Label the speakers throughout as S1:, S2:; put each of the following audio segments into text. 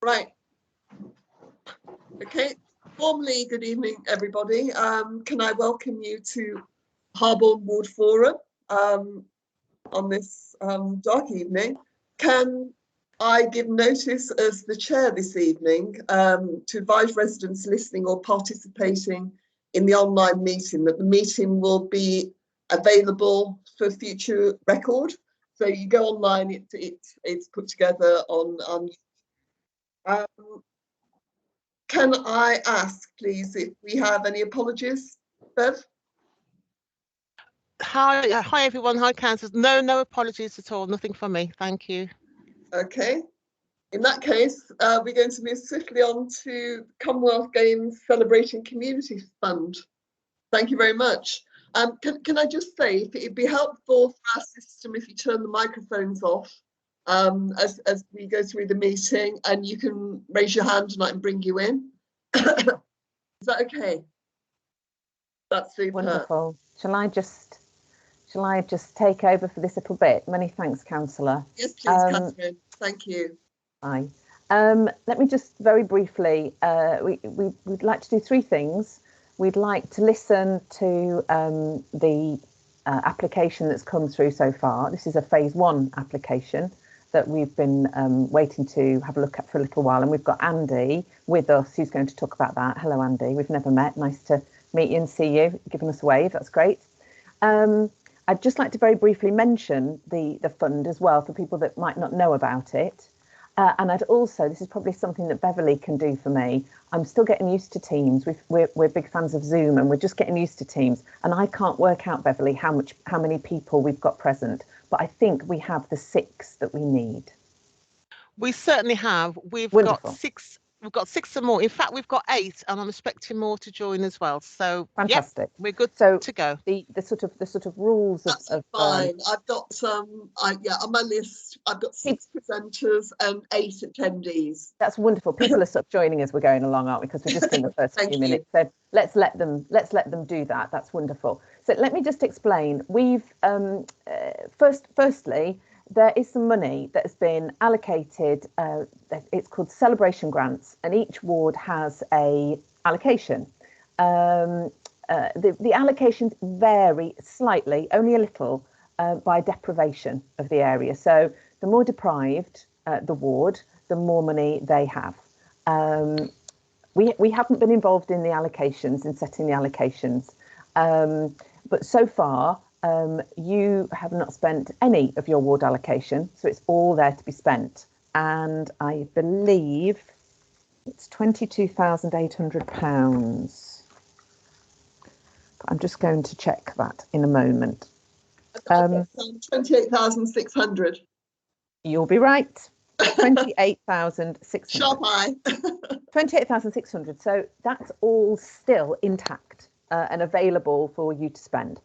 S1: Right. Okay. Formally, good evening, everybody. Can I welcome you to Harborne Ward Forum on this dark evening? Can I give notice as the chair this evening to advise residents listening or participating in the online meeting that the meeting will be available for future record. So you go online, it's put together on. Can I ask, please, if we have any apologies, Bev?
S2: Hi everyone. Hi, councillors. No apologies at all. Nothing from me. Thank you.
S1: Okay. In that case, we're going to move swiftly on to Commonwealth Games Celebrating Community Fund. Thank you very much. Can I just say, if it'd be helpful for our system if you turn the microphones off as we go through the meeting, and you can raise your hand and I can bring you in. Is that okay? That's super.
S3: Wonderful. Shall I just take over for this little bit? Many thanks, Councillor.
S1: Yes, please, Catherine. Thank you.
S3: Hi. Let me just very briefly, we'd like to do three things. We'd like to listen to the application that's come through so far. This is a phase 1 application that we've been waiting to have a look at for a little while, and we've got Andy with us who's going to talk about that. Hello, Andy. We've never met. Nice to meet you and see you. Giving us a wave. That's great. I'd just like to very briefly mention the fund as well for people that might not know about it. And I'd also, this is probably something that Beverly can do for me. I'm still getting used to Teams. We're big fans of Zoom, and we're just getting used to Teams. And I can't work out, Beverly, how many people we've got present. But I think we have the 6 that we need.
S2: We certainly have. We've
S3: Wonderful.
S2: got 6. We've got 6 or more. In fact, we've got 8, and I'm expecting more to join as well. So
S3: fantastic.
S2: Yep, we're good to go.
S3: The sort of rules
S1: That's
S3: of
S1: fine. I've got on my list. I've got 6 presenters and 8 attendees.
S3: That's wonderful. People are sort of joining as we're going along, aren't we? Because we're just doing the first few minutes. So let's let them do that. That's wonderful. So let me just explain. We've firstly, there is some money that has been allocated. It's called celebration grants, and each ward has a allocation. The allocations vary slightly, only a little, by deprivation of the area. So the more deprived the ward, the more money they have. We haven't been involved in the allocations, in setting the allocations, but so far you have not spent any of your ward allocation, so it's all there to be spent. And I believe it's £22,800. I'm just going to check that in a moment.
S1: 28,600.
S3: You'll be right. 28,600.
S1: Sharp eye.
S3: 28,600. So that's all still intact and available for you to spend.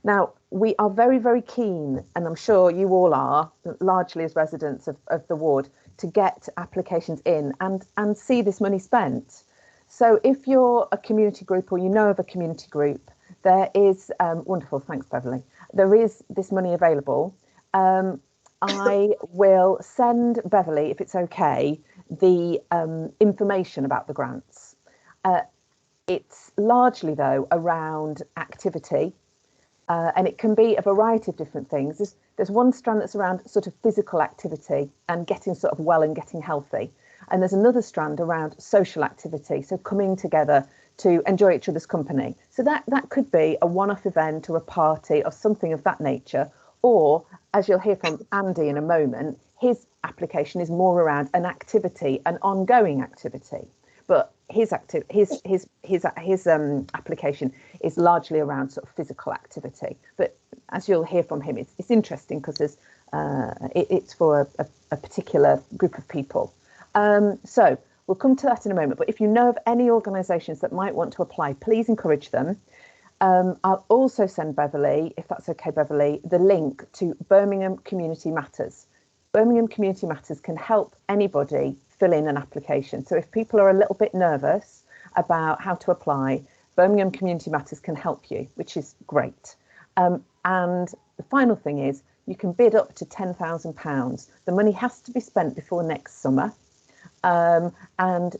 S3: Now, we are very, very keen, and I'm sure you all are, largely as residents of the ward, to get applications in and see this money spent. So if you're a community group or you know of a community group, there is, wonderful, thanks Beverly, there is this money available. I will send Beverly, if it's okay, the information about the grants. It's largely, though, around activity. And it can be a variety of different things. There's one strand that's around sort of physical activity and getting sort of well and getting healthy. And there's another strand around social activity, so coming together to enjoy each other's company. So that could be a one-off event or a party or something of that nature. Or, as you'll hear from Andy in a moment, his application is more around an activity, an ongoing activity. But his application is largely around sort of physical activity. But as you'll hear from him, it's interesting because it's for a particular group of people. So we'll come to that in a moment. But if you know of any organisations that might want to apply, please encourage them. I'll also send Beverly, if that's okay, Beverly, the link to Birmingham Community Matters. Birmingham Community Matters can help anybody fill in an application. So if people are a little bit nervous about how to apply, Birmingham Community Matters can help you, which is great. And the final thing is you can bid up to £10,000. The money has to be spent before next summer. and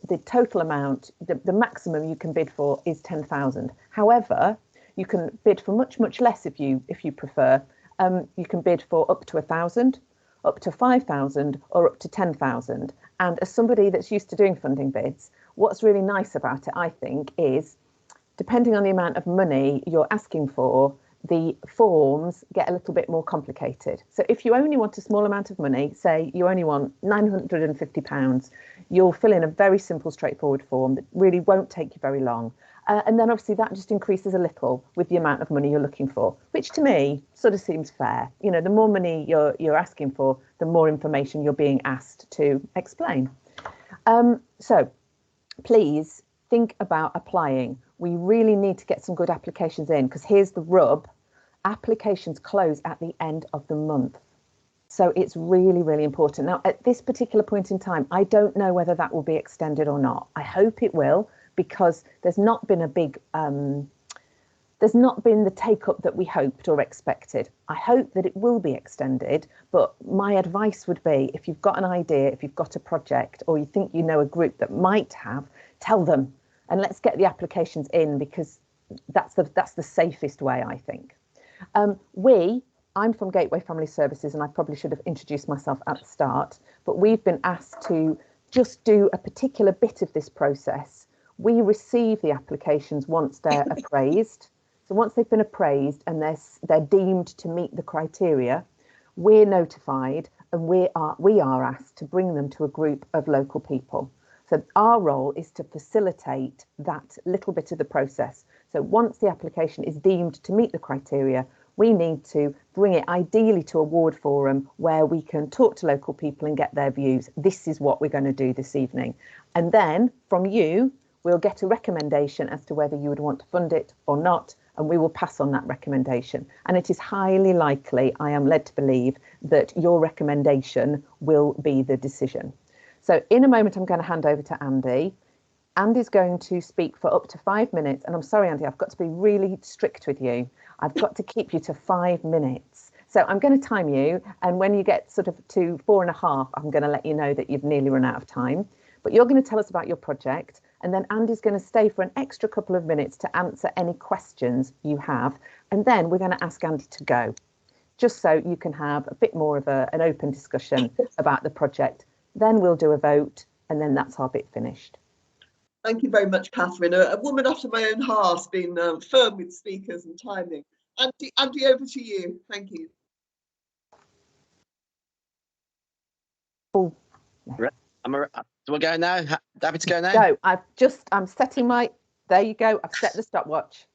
S3: the total amount, the maximum you can bid for is 10,000. However, you can bid for much less if you prefer. You can bid for up to 1,000, up to 5,000, or up to 10,000. And as somebody that's used to doing funding bids, what's really nice about it, I think, is depending on the amount of money you're asking for, the forms get a little bit more complicated. So if you only want a small amount of money, say you only want £950, you'll fill in a very simple, straightforward form that really won't take you very long. And then obviously that just increases a little with the amount of money you're looking for, which to me sort of seems fair. You know, the more money you're asking for, the more information you're being asked to explain. So please think about applying. We really need to get some good applications in, because here's the rub. Applications close at the end of the month. So it's really, really important. Now, at this particular point in time, I don't know whether that will be extended or not. I hope it will, because there's not been a big, there's not been the take up that we hoped or expected. I hope that it will be extended, but my advice would be, if you've got an idea, if you've got a project, or you think you know a group that might have, tell them, and let's get the applications in, because that's the safest way, I think. I'm from Gateway Family Services, and I probably should have introduced myself at the start, but we've been asked to just do a particular bit of this process. We receive the applications once they're appraised. So once they've been appraised and they're deemed to meet the criteria, we're notified, and we are asked to bring them to a group of local people. So our role is to facilitate that little bit of the process. So once the application is deemed to meet the criteria, we need to bring it ideally to a ward forum where we can talk to local people and get their views. This is what we're going to do this evening. And then from you, we'll get a recommendation as to whether you would want to fund it or not, and we will pass on that recommendation. And it is highly likely, I am led to believe, that your recommendation will be the decision. So in a moment, I'm going to hand over to Andy. Andy's going to speak for up to 5 minutes. And I'm sorry, Andy, I've got to be really strict with you. I've got to keep you to 5 minutes. So I'm going to time you. And when you get sort of to 4.5, I'm going to let you know that you've nearly run out of time. But you're going to tell us about your project. And then Andy's going to stay for an extra couple of minutes to answer any questions you have. And then we're going to ask Andy to go, just so you can have a bit more of an open discussion about the project. Then we'll do a vote, and then that's our bit finished.
S1: Thank you very much, Catherine. A woman after my own heart, been firm with speakers and timing. Andy, over to you. Thank you.
S3: Oh,
S4: Do I go now? Happy to go now?
S3: go. I'm setting my, there you go. I've set the stopwatch.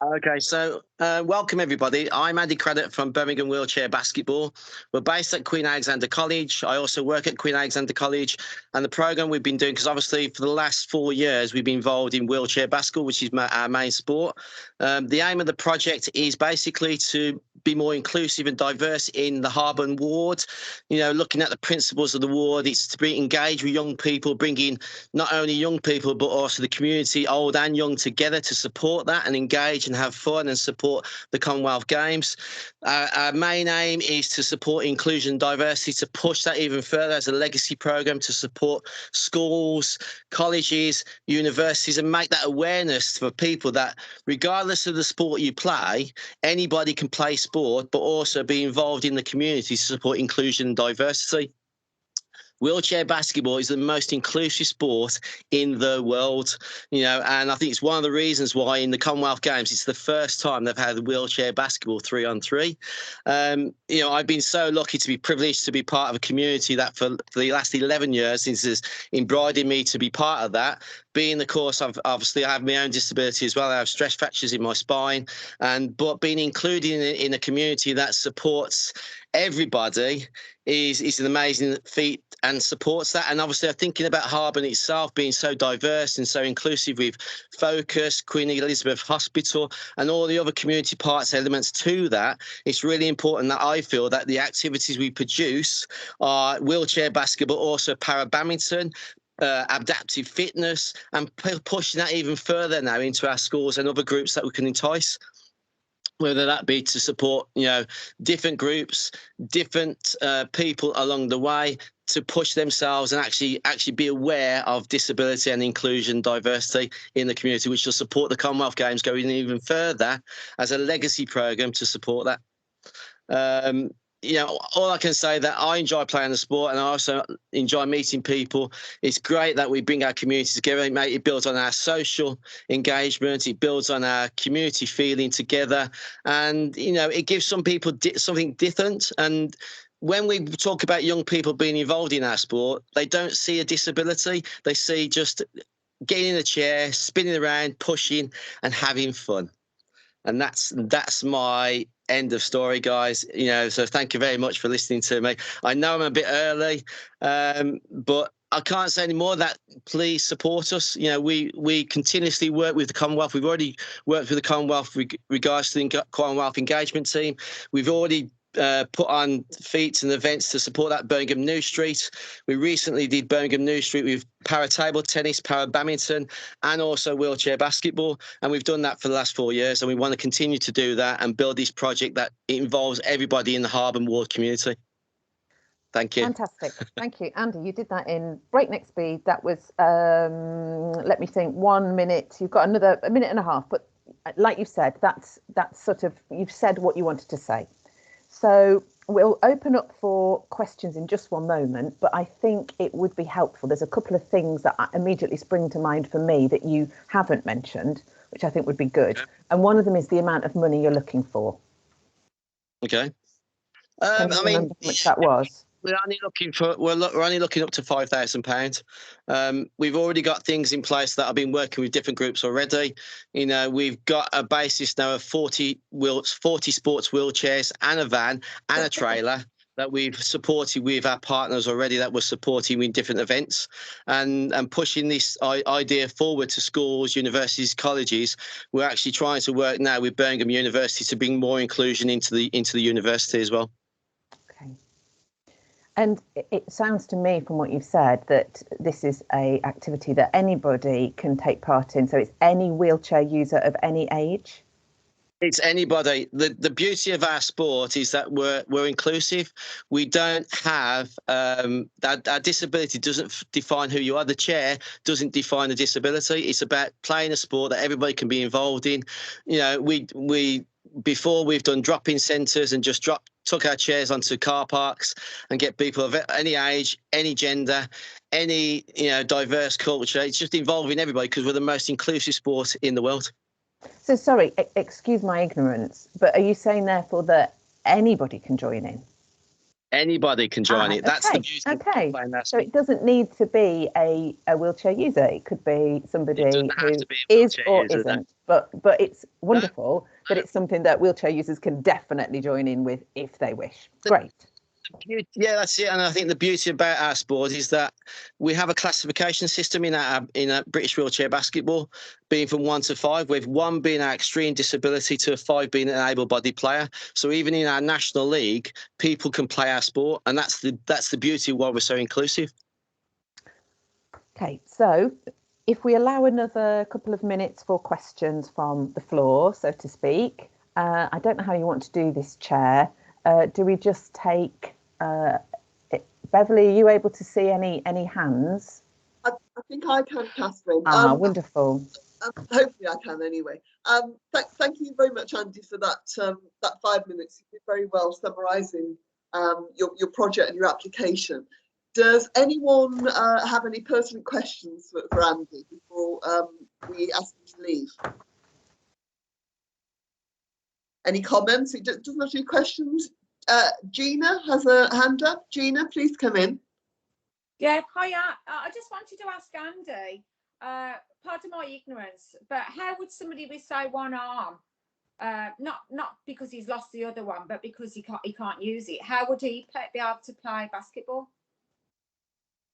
S4: Okay, so welcome everybody. I'm Andy Craddock from Birmingham Wheelchair Basketball. We're based at Queen Alexandra College. I also work at Queen Alexandra College, and the programme we've been doing, because obviously for the last 4 years we've been involved in wheelchair basketball, which is our main sport. The aim of the project is basically to be more inclusive and diverse in the Harborne ward. You know, looking at the principles of the ward, it's to be engaged with young people, bringing not only young people but also the community, old and young, together to support that and engage and have fun and support the Commonwealth Games. Our main aim is to support inclusion and diversity, to push that even further as a legacy programme, to support schools, colleges, universities, and make that awareness for people that regardless of the sport you play, anybody can play sport, but also be involved in the community to support inclusion and diversity. Wheelchair basketball is the most inclusive sport in the world, you know, and I think it's one of the reasons why in the Commonwealth Games it's the first time they've had wheelchair basketball 3-on-3. You know, I've been so lucky to be privileged to be part of a community that for the last 11 years since has embroidered me to be part of that. Being, of course, obviously I have my own disability as well. I have stress fractures in my spine, but being included in a community that supports everybody is an amazing feat and supports that. And obviously I'm thinking about Harborne itself being so diverse and so inclusive with Focus, Queen Elizabeth Hospital and all the other community parts elements to that. It's really important that I feel that the activities we produce are wheelchair basketball, also para badminton, adaptive fitness, and pushing that even further now into our schools and other groups that we can entice. whether that be to support, different groups, different people along the way, to push themselves and actually be aware of disability and inclusion, diversity in the community, which will support the Commonwealth Games going even further as a legacy program to support that. All I can say that I enjoy playing the sport, and I also enjoy meeting people. It's great that we bring our community together. It builds on our social engagement. It builds on our community feeling together, and it gives some people something different. And when we talk about young people being involved in our sport, they don't see a disability. They see just getting in a chair, spinning around, pushing, and having fun. And that's my end of story, guys. So thank you very much for listening to me. I know I'm a bit early, but I can't say any more. That please support us. We continuously work with the Commonwealth. We've already worked with the Commonwealth regards to the Commonwealth engagement team. We've already put on feats and events to support that Birmingham New Street. We recently did Birmingham New Street with para table tennis, para badminton, and also wheelchair basketball. And we've done that for the last 4 years, and we want to continue to do that and build this project that involves everybody in the Harborne ward community. Thank you.
S3: Fantastic. Thank you. Andy, you did that in breakneck speed. That was, let me think, 1 minute. You've got a minute and a half. But like you said, that's sort of, you've said what you wanted to say. So we'll open up for questions in just one moment, but I think it would be helpful. There's a couple of things that immediately spring to mind for me that you haven't mentioned, which I think would be good. And one of them is the amount of money you're looking for.
S4: Okay.
S3: Can you remember how much that was?
S4: We're only looking up to £5,000. We've already got things in place that I've been working with different groups already. We've got a basis now of 40 sports wheelchairs and a van and a trailer that we've supported with our partners already, that we're supporting in different events, and pushing this idea forward to schools, universities, colleges. We're actually trying to work now with Birmingham University to bring more inclusion into the university as well.
S3: And it sounds to me from what you've said that this is an activity that anybody can take part in. So it's any wheelchair user of any age?
S4: It's anybody. The beauty of our sport is that we're inclusive. We don't have our disability doesn't define who you are. The chair doesn't define the disability. It's about playing a sport that everybody can be involved in. Before we've done drop-in centres and just took our chairs onto car parks and get people of any age, any gender, any diverse culture. It's just involving everybody because we're the most inclusive sport in the world. So
S3: sorry, excuse my ignorance, but are you saying therefore that anybody can join in?
S4: Anybody can join it. That's the beauty.
S3: Okay. So it doesn't need to be a wheelchair user. It could be somebody who is or isn't. But it's wonderful that it's something that wheelchair users can definitely join in with if they wish. Great.
S4: Yeah, that's it. And I think the beauty about our sport is that we have a classification system in our British wheelchair basketball, being from 1 to 5, with 1 being our extreme disability to 5 being an able-bodied player. So even in our national league, people can play our sport, and that's the beauty of why we're so inclusive.
S3: Okay, so if we allow another couple of minutes for questions from the floor, so to speak, I don't know how you want to do this, Chair. Do we just take Beverly, are you able to see any hands?
S1: I think I can, Catherine.
S3: Wonderful.
S1: Hopefully I can anyway. Thank you very much, Andy, for that 5 minutes. You did very well summarising your project and your application. Does anyone have any pertinent questions for Andy before we ask him to leave? Any comments? It doesn't have to be questions. Gina has a hand up. Gina, please come in.
S5: Yeah, hiya. I just wanted to ask Andy, pardon my ignorance, but how would somebody with, say, 1 arm, not because he's lost the other one, but because he can't use it, how would he be able to play basketball?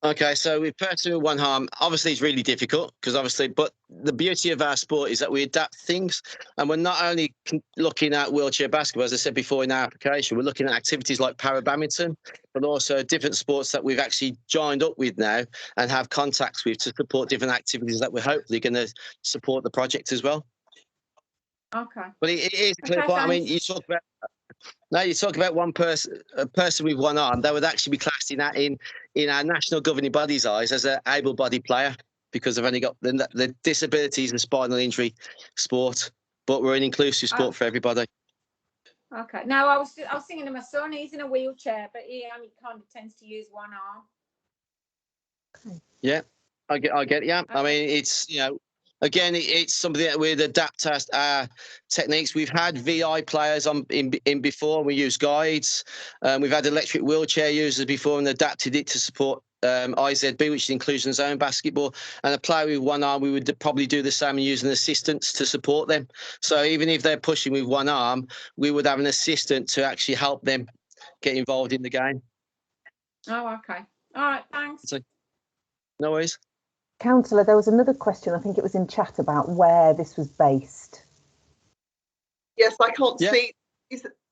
S4: Okay, so with person with 1 arm, obviously it's really difficult but the beauty of our sport is that we adapt things, and we're not only looking at wheelchair basketball, as I said before in our application, we're looking at activities like para badminton, but also different sports that we've actually joined up with now and have contacts with to support different activities that we're hopefully going to support the project as well.
S5: Okay.
S4: But it is a clear
S5: Okay,
S4: point. I mean,
S5: thanks.
S4: you talk about one person, a person with one arm, that would actually be classed in our national governing body's eyes as an able-bodied player because they've only got the disabilities and spinal injury sport. But we're an inclusive sport for everybody.
S5: Okay. No, I was thinking of my son. He's in a wheelchair, but he only kind of tends to use one arm.
S3: Okay.
S4: Yeah, I get. Yeah, I mean, it's again, it's something that we'd adapt our techniques. We've had VI players in before. We use guides. We've had electric wheelchair users before and adapted it to support IZB, which is inclusion zone basketball. And a player with one arm, we would probably do the same and use an assistant to support them. So even if they're pushing with one arm, we would have an assistant to actually help them get involved in the game.
S5: Oh, okay. All right. Thanks.
S4: So, no worries.
S3: Councillor, there was another question, I think it was in chat, about where this was based.
S1: Yes, I can't
S4: Yeah.
S1: see.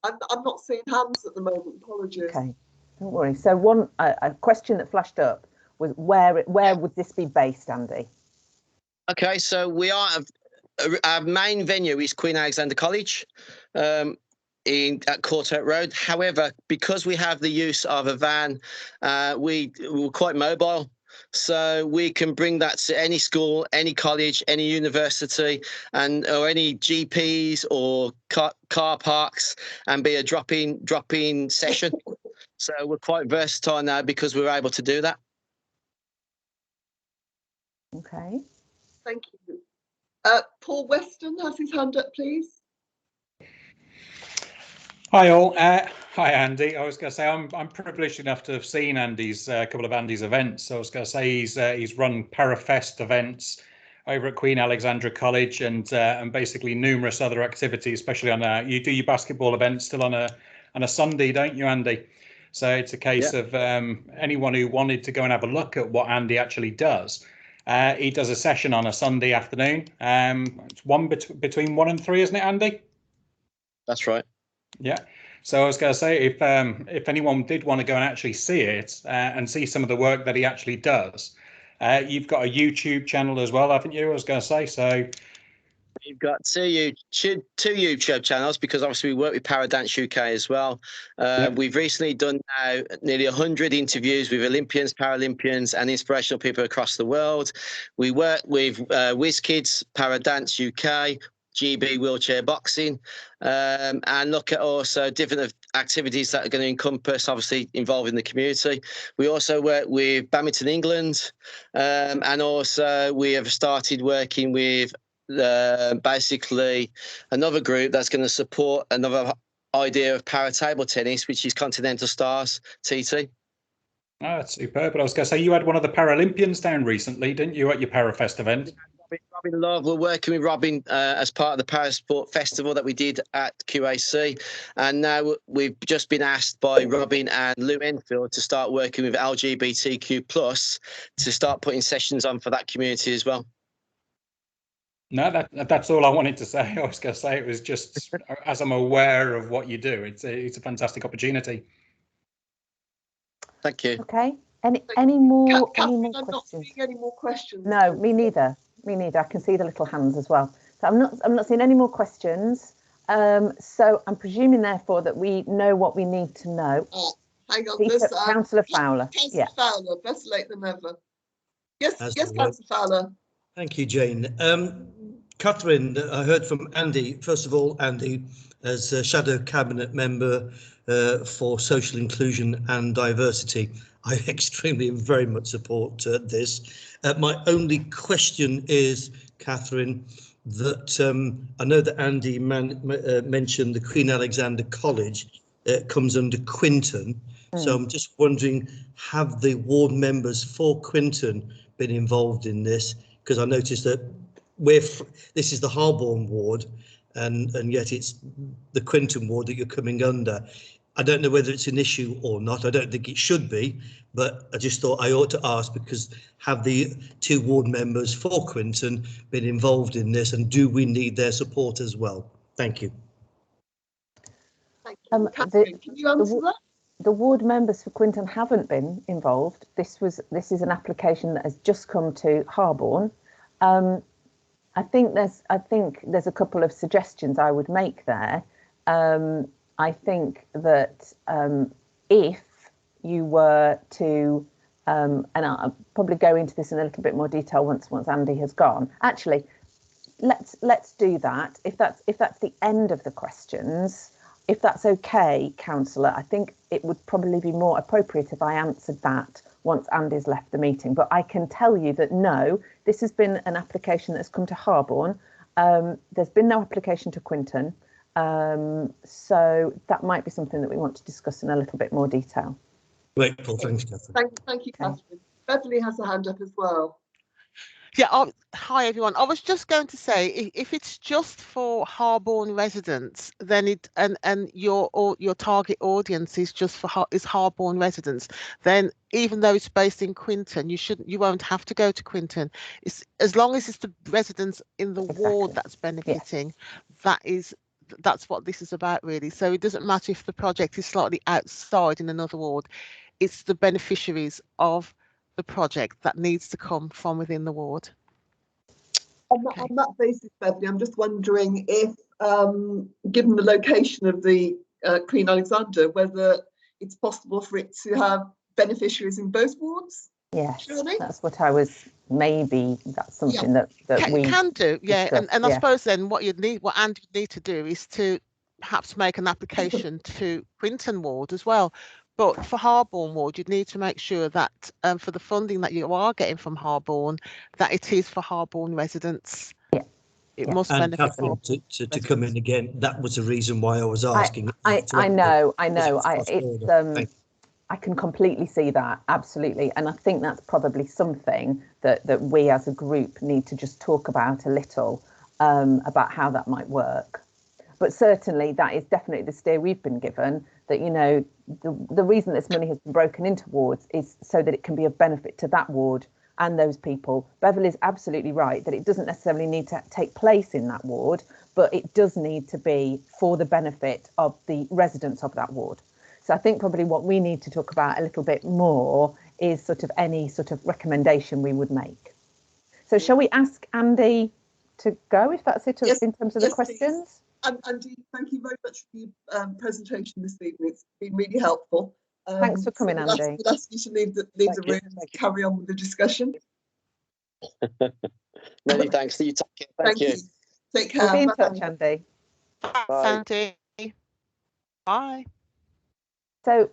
S1: I'm not seeing hands at the moment. Apologies.
S3: Okay, don't worry. So a question that flashed up was where would this be based, Andy?
S4: Okay, so our main venue is Queen Alexandra College at Court Road. However, because we have the use of a van, we're quite mobile. So we can bring that to any school, any college, any university, or any GPs or car parks, and be a drop-in session. So we're quite versatile now because we're able to do that.
S3: Okay.
S1: Thank you. Paul Weston has his hand up, please.
S6: Hi all. Hi Andy. I was going to say I'm privileged enough to have seen Andy's a couple of Andy's events. So I was going to say he's run Parafest events over at Queen Alexandra College and basically numerous other activities, especially on you do your basketball events still on a Sunday, don't you, Andy? So it's a case of anyone who wanted to go and have a look at what Andy actually does. He does a session on a Sunday afternoon. It's between 1 and 3, isn't it, Andy?
S4: That's right.
S6: Yeah. So I was going to say, if anyone did want to go and actually see it and see some of the work that he actually does, you've got a YouTube channel as well, haven't you? I was going to say so.
S4: We've got two YouTube channels because obviously we work with Paradance UK as well. We've recently done now nearly 100 interviews with Olympians, Paralympians, and inspirational people across the world. We work with WizKids, Paradance UK, GB wheelchair boxing, and look at also different activities that are going to encompass obviously involving the community. We also work with Badminton England, and also we have started working with basically another group that's going to support another idea of para table tennis, which is Continental Stars TT.
S6: Oh, that's superb. But I was going to say you had one of the Paralympians down recently, didn't you, at your Parafest event?
S4: Robin Love, we're working with Robin as part of the Parasport Festival that we did at QAC, and now we've just been asked by Robin and Lou Enfield to start working with LGBTQ+ to start putting sessions on for that community as well.
S6: No, that's all I wanted to say. I was going to say it was just as I'm aware of what you do, it's a fantastic opportunity.
S4: Thank you.
S3: Okay. Any more
S1: Catherine, I'm
S3: questions?
S1: not seeing any more questions.
S3: No, me neither. Me neither. I can see the little hands as well. So I'm not seeing any more questions. So I'm presuming therefore that we know what we need to know.
S1: Oh, hang on,
S3: Peter, Councillor Fowler.
S1: Councillor Fowler, best late than never. Yes, Councillor Fowler.
S7: Thank you, Jane. Catherine, I heard from Andy. First of all, Andy, as a Shadow Cabinet Member for Social Inclusion and Diversity, I extremely and very much support this. My only question is, Catherine, that I know that Andy mentioned the Queen Alexandra College comes under Quinton. So I'm just wondering, have the ward members for Quinton been involved in this? Because I noticed that this is the Harborne ward, and yet it's the Quinton ward that you're coming under. I don't know whether it's an issue or not. I don't think it should be, but I just thought I ought to ask, because have the two ward members for Quinton been involved in this, and do we need their support as well? Thank you.
S1: Thank you. Catherine, can you answer that?
S3: The ward members for Quinton haven't been involved. This is an application that has just come to Harborne, I think there's a couple of suggestions I would make there. I think that if you were to, and I'll probably go into this in a little bit more detail once Andy has gone. Actually, let's do that. If that's the end of the questions, if that's okay, Councillor, I think it would probably be more appropriate if I answered that once Andy's left the meeting. But I can tell you that no, this has been an application that's come to Harborne. There's been no application to Quinton. So that might be something that we want to discuss in a little bit more detail.
S7: Grateful, thanks, Catherine.
S1: Thank you, Catherine. Beverly has a hand up as well.
S2: Yeah, hi everyone. I was just going to say, if it's just for Harborne residents, then and your target audience is just for Harborne residents, then even though it's based in Quinton, you won't have to go to Quinton. It's as long as it's the residents in the ward that's benefiting. Yeah. That's what this is about, really. So it doesn't matter if the project is slightly outside in another ward. It's the beneficiaries of the project that needs to come from within the ward.
S1: On that basis, Beverly, I'm just wondering if, given the location of the Queen Alexander, whether it's possible for it to have beneficiaries in both wards?
S3: Yes,
S1: surely?
S3: That's what I was, maybe that's something that we
S2: can do, yeah.
S3: discuss,
S2: and I suppose then what Andy would need to do is to perhaps make an application to Quinton ward as well. But for Harborne ward, you'd need to make sure that for the funding that you are getting from Harborne, that it is for Harborne residents.
S3: Yeah.
S2: It must benefit.
S7: Catherine, to come in again, that was the reason why I was asking.
S3: I know. I can completely see that, absolutely. And I think that's probably something that we as a group need to just talk about a little, about how that might work. But certainly that is definitely the steer we've been given, that, you know, the reason this money has been broken into wards is so that it can be of benefit to that ward and those people. Beverly's absolutely right that it doesn't necessarily need to take place in that ward, but it does need to be for the benefit of the residents of that ward. So I think probably what we need to talk about a little bit more is sort of any sort of recommendation we would make. So shall we ask Andy to go, if that's it, in terms of the questions?
S1: Please. Andy, thank you very much for your presentation this evening. It's been really helpful.
S3: Thanks for coming, Andy.
S1: I'll ask you to leave the room and carry on with the discussion.
S4: Many thanks to you. Thank you.
S1: Take care.
S3: We'll be in touch, Andy.
S2: Bye. Andy. Bye.
S3: So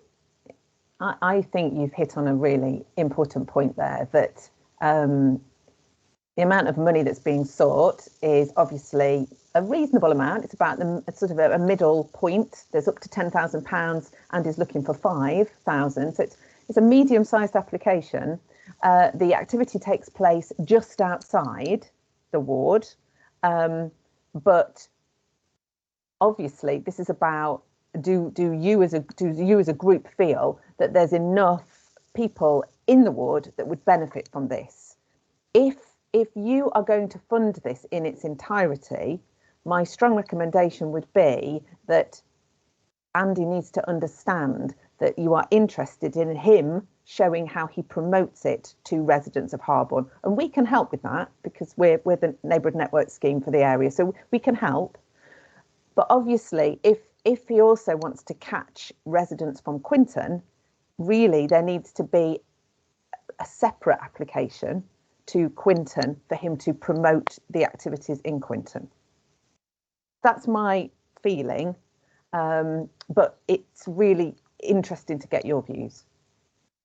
S3: I think you've hit on a really important point there, that the amount of money that's being sought is obviously a reasonable amount. It's about sort of a middle point. There's up to £10,000 and is looking for 5,000. So it's a medium-sized application. The activity takes place just outside the ward, but obviously this is about, do you as a group feel that there's enough people in the ward that would benefit from this? If you are going to fund this in its entirety, my strong recommendation would be that Andy needs to understand that you are interested in him showing how he promotes it to residents of Harborne. And we can help with that because we're the neighbourhood network scheme for the area, so we can help. But obviously, if he also wants to catch residents from Quinton, really there needs to be a separate application to Quinton for him to promote the activities in Quinton. That's my feeling, but it's really interesting to get your views.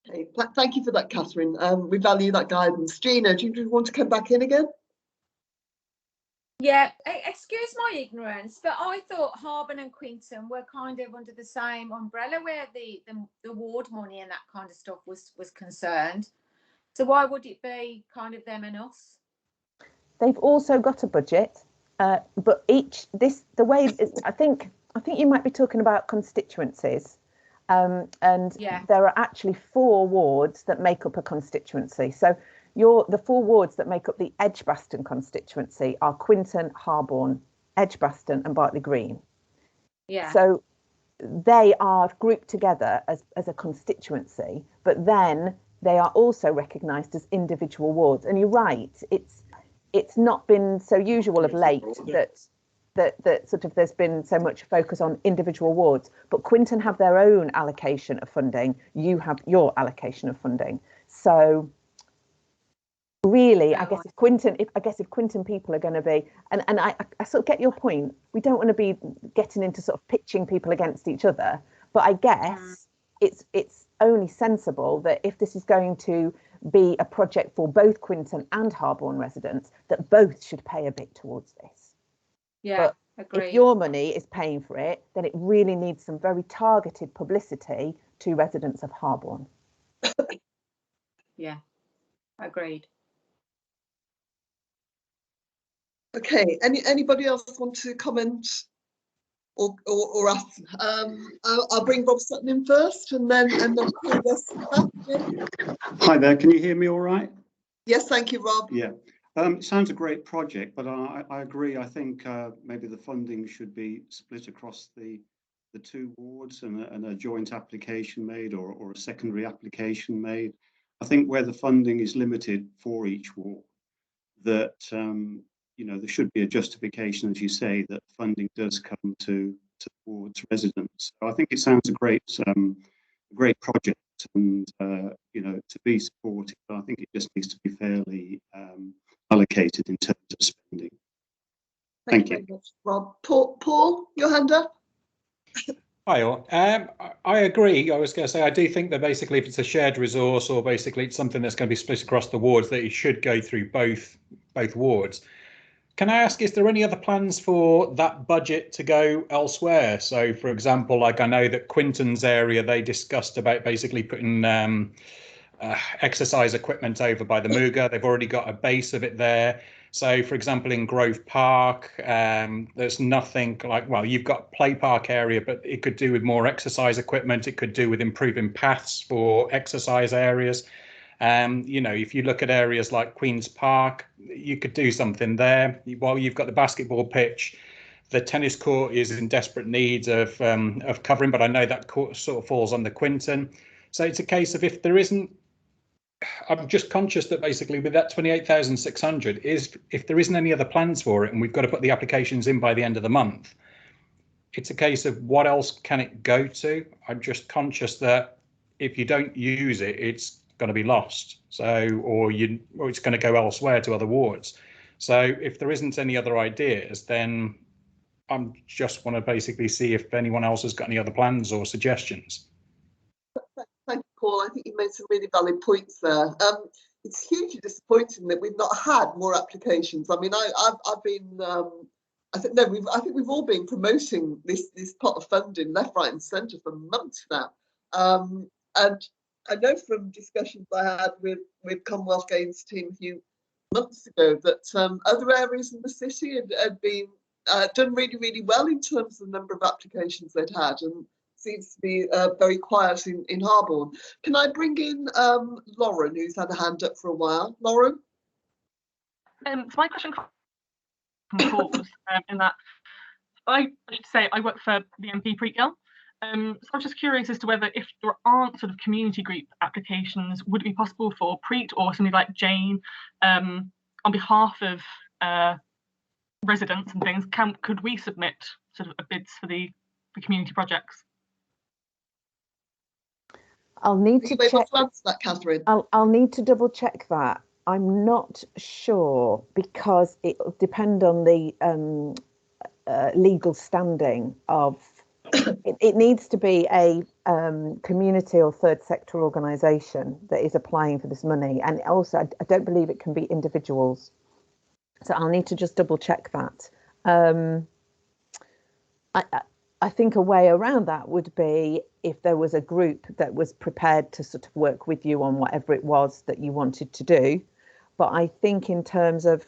S1: Okay, thank you for that, Catherine. We value that guidance. Gina, do you want to come back in again?
S5: Yeah, excuse my ignorance, but I thought Harborne and Quinton were kind of under the same umbrella where the ward money and that kind of stuff was concerned. So why would it be kind of them and us?
S3: They've also got a budget, but the way I think you might be talking about constituencies, and there are actually 4 wards that make up a constituency. So the 4 wards that make up the Edgbaston constituency are Quinton, Harborne, Edgbaston, and Bartley Green.
S5: Yeah.
S3: So they are grouped together as a constituency, but then they are also recognised as individual wards. And you're right, it's not been so usual of late that sort of there's been so much focus on individual wards, but Quinton have their own allocation of funding, you have your allocation of funding. So really, I guess if Quinton people are going to be, and I sort of get your point, we don't want to be getting into sort of pitching people against each other, but I guess it's only sensible that if this is going to be a project for both Quinton and Harborne residents, that both should pay a bit towards this.
S5: Yeah,
S3: but
S5: agreed.
S3: If your money is paying for it, then it really needs some very targeted publicity to residents of Harborne.
S5: Yeah, agreed.
S1: Okay, anybody else want to comment or ask? I'll bring Rob Sutton in first, and then
S8: Hi there, can you hear me all right?
S1: Yes, thank you, Rob.
S8: Yeah, it sounds a great project, but I agree. I think maybe the funding should be split across the two wards and a joint application made or a secondary application made. I think where the funding is limited for each ward, that you know, there should be a justification, as you say, that funding does come to wards residents. So I think it sounds a great project, and you know, to be supported. But I think it just needs to be fairly allocated in terms of spending. Thank you
S1: very much, Rob. Paul, your hand up.
S6: Hi all. I agree. I was going to say, I do think that basically if it's a shared resource or basically it's something that's going to be split across the wards, that it should go through both wards. Can I ask, is there any other plans for that budget to go elsewhere? So, for example, like I know that Quinton's area, they discussed about basically putting exercise equipment over by the Muga. They've already got a base of it there. So, for example, in Grove Park, there's nothing like, well, you've got play park area, but it could do with more exercise equipment. It could do with improving paths for exercise areas. You know, if you look at areas like Queen's Park, you could do something there. While you've got the basketball pitch, the tennis court is in desperate need of covering, but I know that court sort of falls on the Quinton. So it's a case of if there isn't, I'm just conscious that basically with that 28,600 is if there isn't any other plans for it and we've got to put the applications in by the end of the month, it's a case of what else can it go to? I'm just conscious that if you don't use it, it's going to be lost. So, or it's going to go elsewhere to other wards. So if there isn't any other ideas, then I'm just want to basically see if anyone else has got any other plans or suggestions.
S1: Thank you, Paul. I think you made some really valid points there. It's hugely disappointing that we've not had more applications. I mean, I've been, I think we've all been promoting this pot of funding left, right, and centre for months now. And I know from discussions I had with Commonwealth Games team a few months ago that other areas in the city had been done really, really well in terms of the number of applications they'd had, and seems to be very quiet in Harborne. Can I bring in Lauren, who's had a hand up for a while? Lauren?
S9: So my question comes from Paul's in that I should say I work for the MP Cllr. So I'm just curious as to whether if there aren't sort of community group applications, would it be possible for Preet or somebody like Jayne on behalf of residents and things, could we submit sort of bids for the community projects?
S3: I'll need to check
S1: that, Catherine.
S3: I'll need to double check that. I'm not sure because it will depend on the legal standing of. It needs to be a community or third sector organisation that is applying for this money, and also I don't believe it can be individuals. So I'll need to just double check that. I think a way around that would be if there was a group that was prepared to sort of work with you on whatever it was that you wanted to do. But I think in terms of,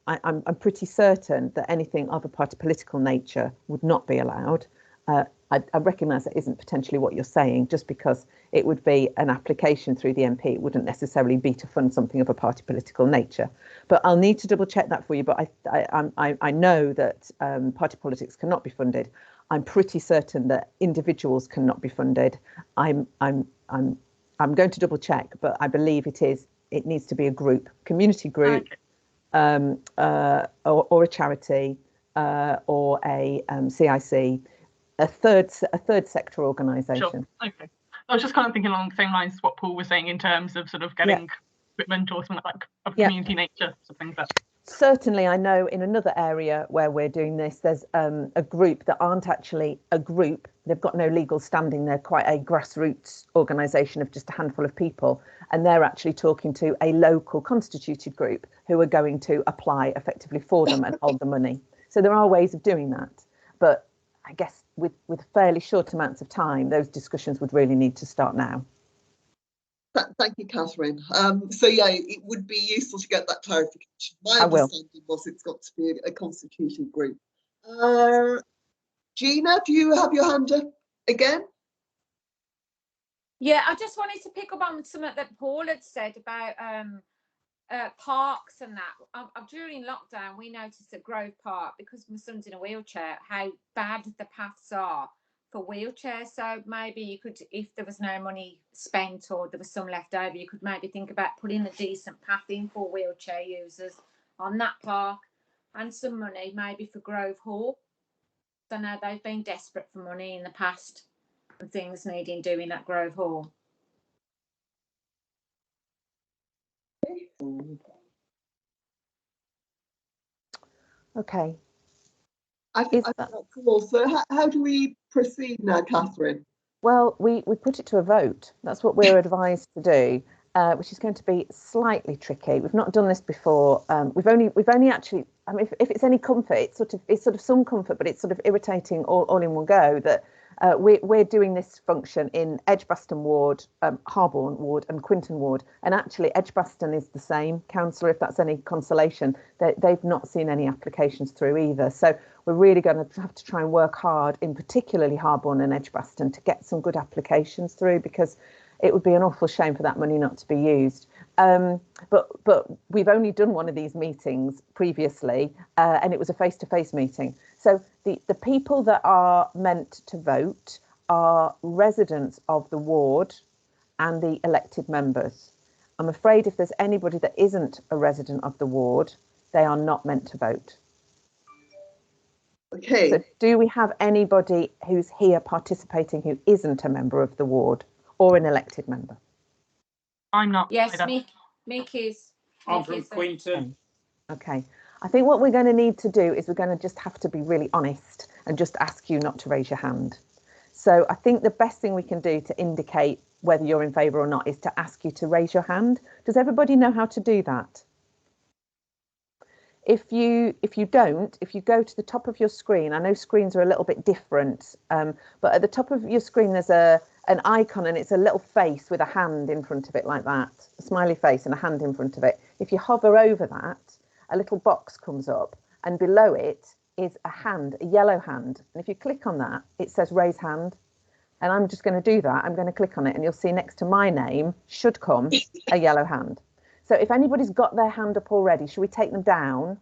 S3: I'm pretty certain that anything of a party political nature would not be allowed. I recognise that isn't potentially what you're saying, just because it would be an application through the MP. It wouldn't necessarily be to fund something of a party political nature. But I'll need to double check that for you. But I know that party politics cannot be funded. I'm pretty certain that individuals cannot be funded. I'm going to double check, but I believe it needs to be a group, community group, or a charity or a CIC, a third sector organisation.
S9: Sure. Okay. I was just kind of thinking along the same lines as what Paul was saying in terms of sort of getting equipment or something like that of community nature, something like that.
S3: Certainly, I know in another area where we're doing this, there's a group that aren't actually a group. They've got no legal standing. They're quite a grassroots organisation of just a handful of people. And they're actually talking to a local constituted group who are going to apply effectively for them and hold the money. So there are ways of doing that. But I guess with fairly short amounts of time, those discussions would really need to start now.
S1: Thank you, Catherine. So yeah, it would be useful to get that clarification. My understanding was it's got to be a constituted group. Gina, do you have your hand up again?
S5: Yeah, I just wanted to pick up on something that Paul had said about parks and that. During lockdown, we noticed at Grove Park, because my son's in a wheelchair, how bad the paths are for wheelchairs. So maybe you could, if there was no money spent or there was some left over, you could maybe think about putting a decent path in for wheelchair users on that park, and some money maybe for Grove Hall. So now they've been desperate for money in the past and things needing doing at Grove Hall.
S3: Okay.
S1: I think that's cool. So how do we proceed now, Catherine?
S3: Well, we put it to a vote. That's what we're advised to do, which is going to be slightly tricky. We've not done this before. We've only actually. I mean, if it's any comfort, it's sort of some comfort, but it's sort of irritating all in one go that we're doing this function in Edgbaston Ward, Harborne Ward, and Quinton Ward, and actually Edgbaston is the same councillor, if that's any consolation. They've not seen any applications through either. So we're really going to have to try and work hard, in particularly Harborne and Edgbaston, to get some good applications through, because it would be an awful shame for that money not to be used. But we've only done one of these meetings previously, and it was a face-to-face meeting. So the people that are meant to vote are residents of the ward and the elected members. I'm afraid if there's anybody that isn't a resident of the ward, they are not meant to vote.
S1: Okay.
S3: So do we have anybody who's here participating who isn't a member of the ward or an elected member?
S9: I'm not.
S5: Yes, Mick is.
S10: I'm from Quinton.
S3: Okay. I think what we're going to need to do is we're going to just have to be really honest and just ask you not to raise your hand. So I think the best thing we can do to indicate whether you're in favour or not is to ask you to raise your hand. Does everybody know how to do that? If you don't, if you go to the top of your screen, I know screens are a little bit different, but at the top of your screen there's an icon, and it's a little face with a hand in front of it like that, a smiley face and a hand in front of it. If you hover over that, a little box comes up, and below it is a hand, a yellow hand. And if you click on that, it says raise hand. And I'm just going to do that. I'm going to click on it, and you'll see next to my name should come a yellow hand. So if anybody's got their hand up already, should we take them down?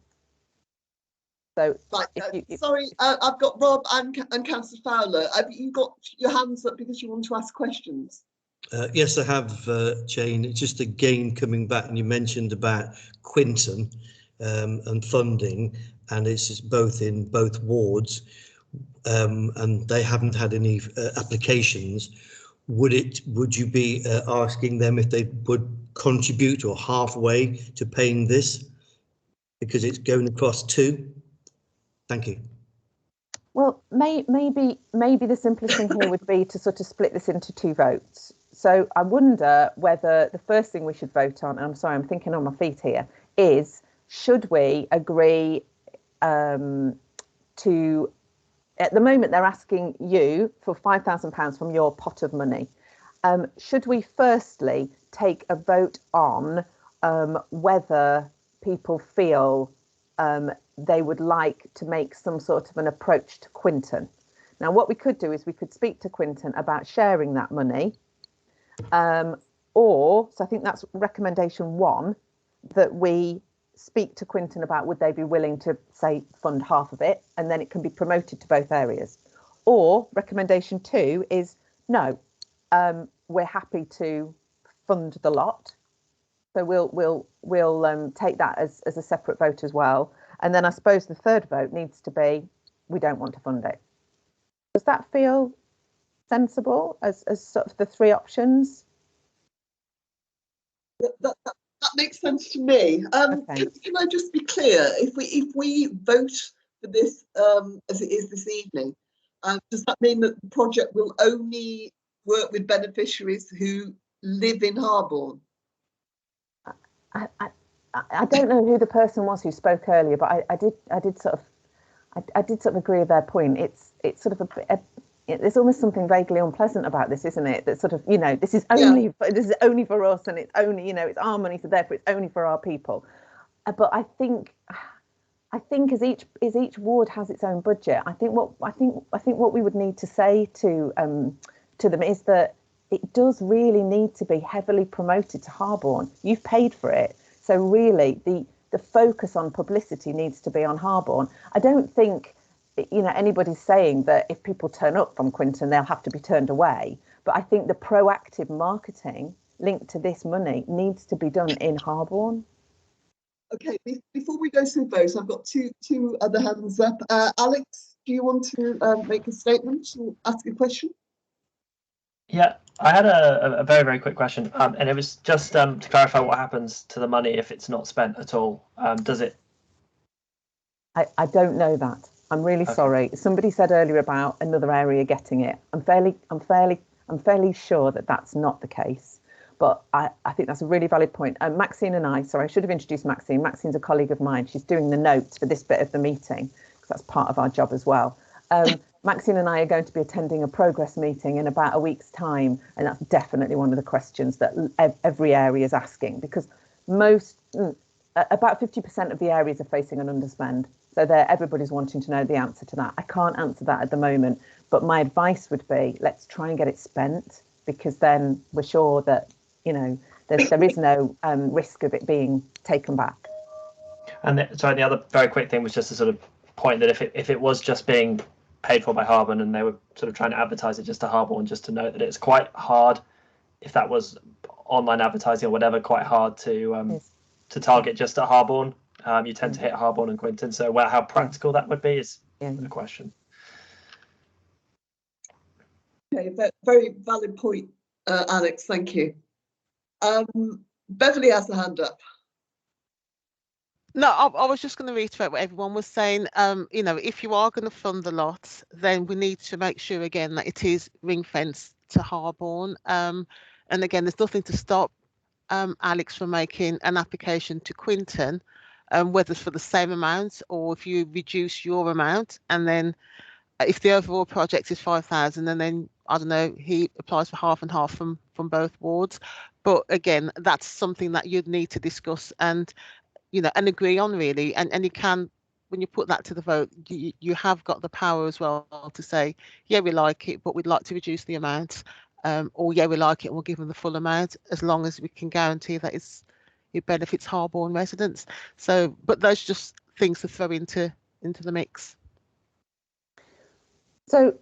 S3: So
S1: right, sorry, I've got Rob and Councillor Fowler. Have you got your hands up because you want to ask questions?
S7: Yes, I have, Jane. It's just again coming back, and you mentioned about Quinton and funding, and it's both in both wards, and they haven't had any applications. Would you be asking them if they would contribute or halfway to paying this, because it's going across two? Thank you.
S3: Well, maybe the simplest thing here would be to sort of split this into two votes. So I wonder whether the first thing we should vote on, and I'm sorry, I'm thinking on my feet here, is should we agree to, at the moment they're asking you for £5,000 from your pot of money. Should we firstly take a vote on whether people feel they would like to make some sort of an approach to Quinton? Now, what we could do is we could speak to Quinton about sharing that money, so I think that's recommendation one, that we speak to Quinton about would they be willing to, say, fund half of it, and then it can be promoted to both areas. Or recommendation two is no, we're happy to fund the lot, So we'll take that as a separate vote as well. And then I suppose the third vote needs to be, we don't want to fund it. Does that feel sensible as sort of the three options?
S1: That makes sense to me.
S3: Okay.
S1: Can I just be clear? If we vote for this as it is this evening, does that mean that the project will only work with beneficiaries who live in Harborne?
S3: I don't know who the person was who spoke earlier, but I did sort of agree with their point. It's sort of there's almost something vaguely unpleasant about this, isn't it? That sort of, this is only for us, and it's only, it's our money, so therefore it's only for our people. But I think as each ward has its own budget, I think what we would need to say to them is that it does really need to be heavily promoted to Harborne. You've paid for it, so really the focus on publicity needs to be on Harborne. I don't think anybody's saying that if people turn up from Quinton, they'll have to be turned away. But I think the proactive marketing linked to this money needs to be done in Harborne.
S1: Okay, before we go through those, I've got two other hands up. Alex, do you want to make a statement or ask a question?
S11: Yeah, I had a very, very quick question, and it was just to clarify what happens to the money if it's not spent at all. Does it?
S3: I don't know that. I'm really sorry. Somebody said earlier about another area getting it. I'm fairly sure that that's not the case. But I think that's a really valid point. Maxine and I should have introduced Maxine. Maxine's a colleague of mine. She's doing the notes for this bit of the meeting because that's part of our job as well. Maxine and I are going to be attending a progress meeting in about a week's time, and that's definitely one of the questions that every area is asking, because about 50% of the areas are facing an underspend. So everybody's wanting to know the answer to that. I can't answer that at the moment, but my advice would be, let's try and get it spent, because then we're sure that there is no risk of it being taken back.
S11: And the other very quick thing was just to sort of point that if it was just being paid for by Harborne and they were sort of trying to advertise it just to Harborne, just to note that it's quite hard, if that was online advertising or whatever, quite hard to target just at Harborne. You tend to hit Harborne and Quinton, so how practical that would be is the question.
S1: Okay, very valid point, Alex. Thank you. Beverly has a hand up.
S2: No, I was just going to reiterate what everyone was saying. If you are going to fund the lot, then we need to make sure again that it is ring fenced to Harborne. And again, there's nothing to stop Alex from making an application to Quinton, whether it's for the same amount or if you reduce your amount, and then if the overall project is 5,000, and then I don't know, he applies for half and half from both wards. But again, that's something that you'd need to discuss and agree on, really. And you can, when you put that to the vote, you have got the power as well to say, yeah, we like it, but we'd like to reduce the amount, or yeah, we like it and we'll give them the full amount, as long as we can guarantee that it benefits Harborne residents. So, but those are just things to throw into the mix.
S3: So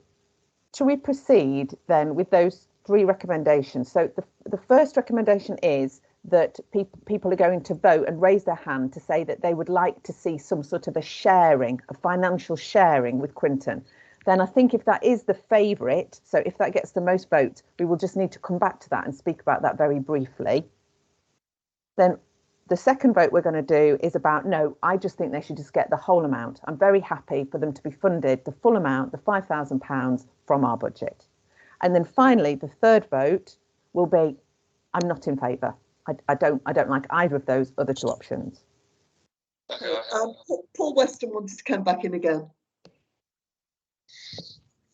S3: shall we proceed then with those three recommendations? So the first recommendation is that people are going to vote and raise their hand to say that they would like to see some sort of a financial sharing with Quinton. Then I think if that is the favourite, so if that gets the most votes, we will just need to come back to that and speak about that very briefly. Then the second vote we're going to do is about, no, I just think they should just get the whole amount. I'm very happy for them to be funded the full amount, the £5,000 from our budget. And then finally, the third vote will be, I'm not in favour. I don't like either of those other two options.
S1: Paul Weston wanted to come back in again.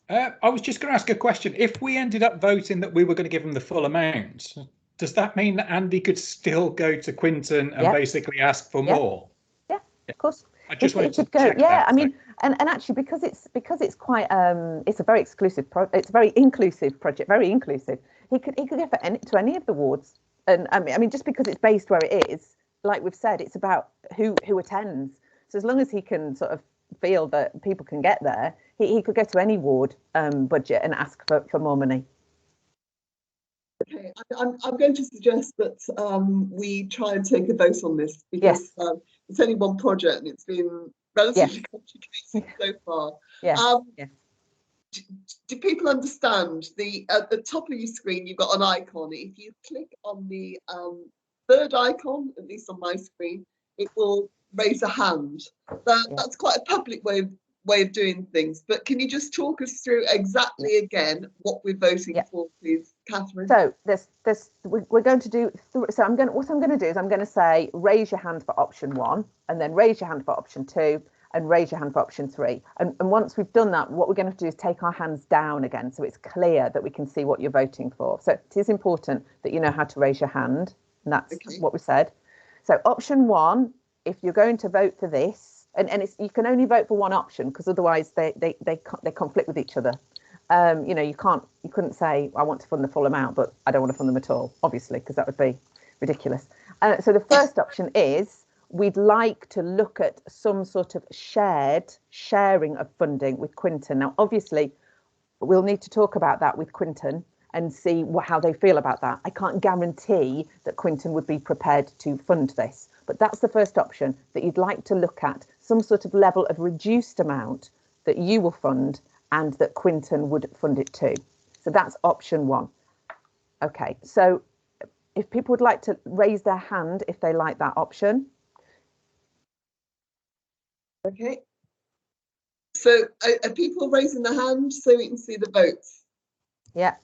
S6: I was just going to ask a question. If we ended up voting that we were going to give them the full amount, does that mean that Andy could still go to Quinton and basically ask for more?
S3: Yeah, of course.
S6: I just wanted to
S3: go.
S6: check
S3: Yeah,
S6: that.
S3: I mean, and actually, because it's quite it's a very exclusive it's a very inclusive project, very inclusive. He could go to any of the wards, and I mean, just because it's based where it is, like we've said, it's about who attends. So as long as he can sort of feel that people can get there, he could go to any ward budget and ask for more money.
S1: Okay, I'm going to suggest that we try and take a vote on this because it's only one project and it's been relatively complicated so far. Do people understand at the top of your screen you've got an icon? If you click on the third icon, at least on my screen, it will raise a hand. That's quite a public way of doing things, but can you just talk us through exactly again what we're voting for, please, Catherine?
S3: So we're going to do what I'm going to do is I'm going to say raise your hand for option 1, and then raise your hand for option 2, and raise your hand for option 3. And once we've done that, what we're going to do is take our hands down again, so it's clear that we can see what you're voting for. So it is important that you know how to raise your hand, and that's what we said. So option 1, if you're going to vote for this, and you can only vote for one option because otherwise they conflict with each other. You know, you couldn't say I want to fund the full amount, but I don't want to fund them at all, obviously, because that would be ridiculous. So the first option is we'd like to look at some sort of sharing of funding with Quinton. Now, obviously, we'll need to talk about that with Quinton and see how they feel about that. I can't guarantee that Quinton would be prepared to fund this, but that's the first option, that you'd like to look at some sort of level of reduced amount that you will fund and that Quinton would fund it too. So that's option 1. Okay, so if people would like to raise their hand if they like that option.
S1: Okay. So are people raising their hand so we can see the votes?
S3: Yeah.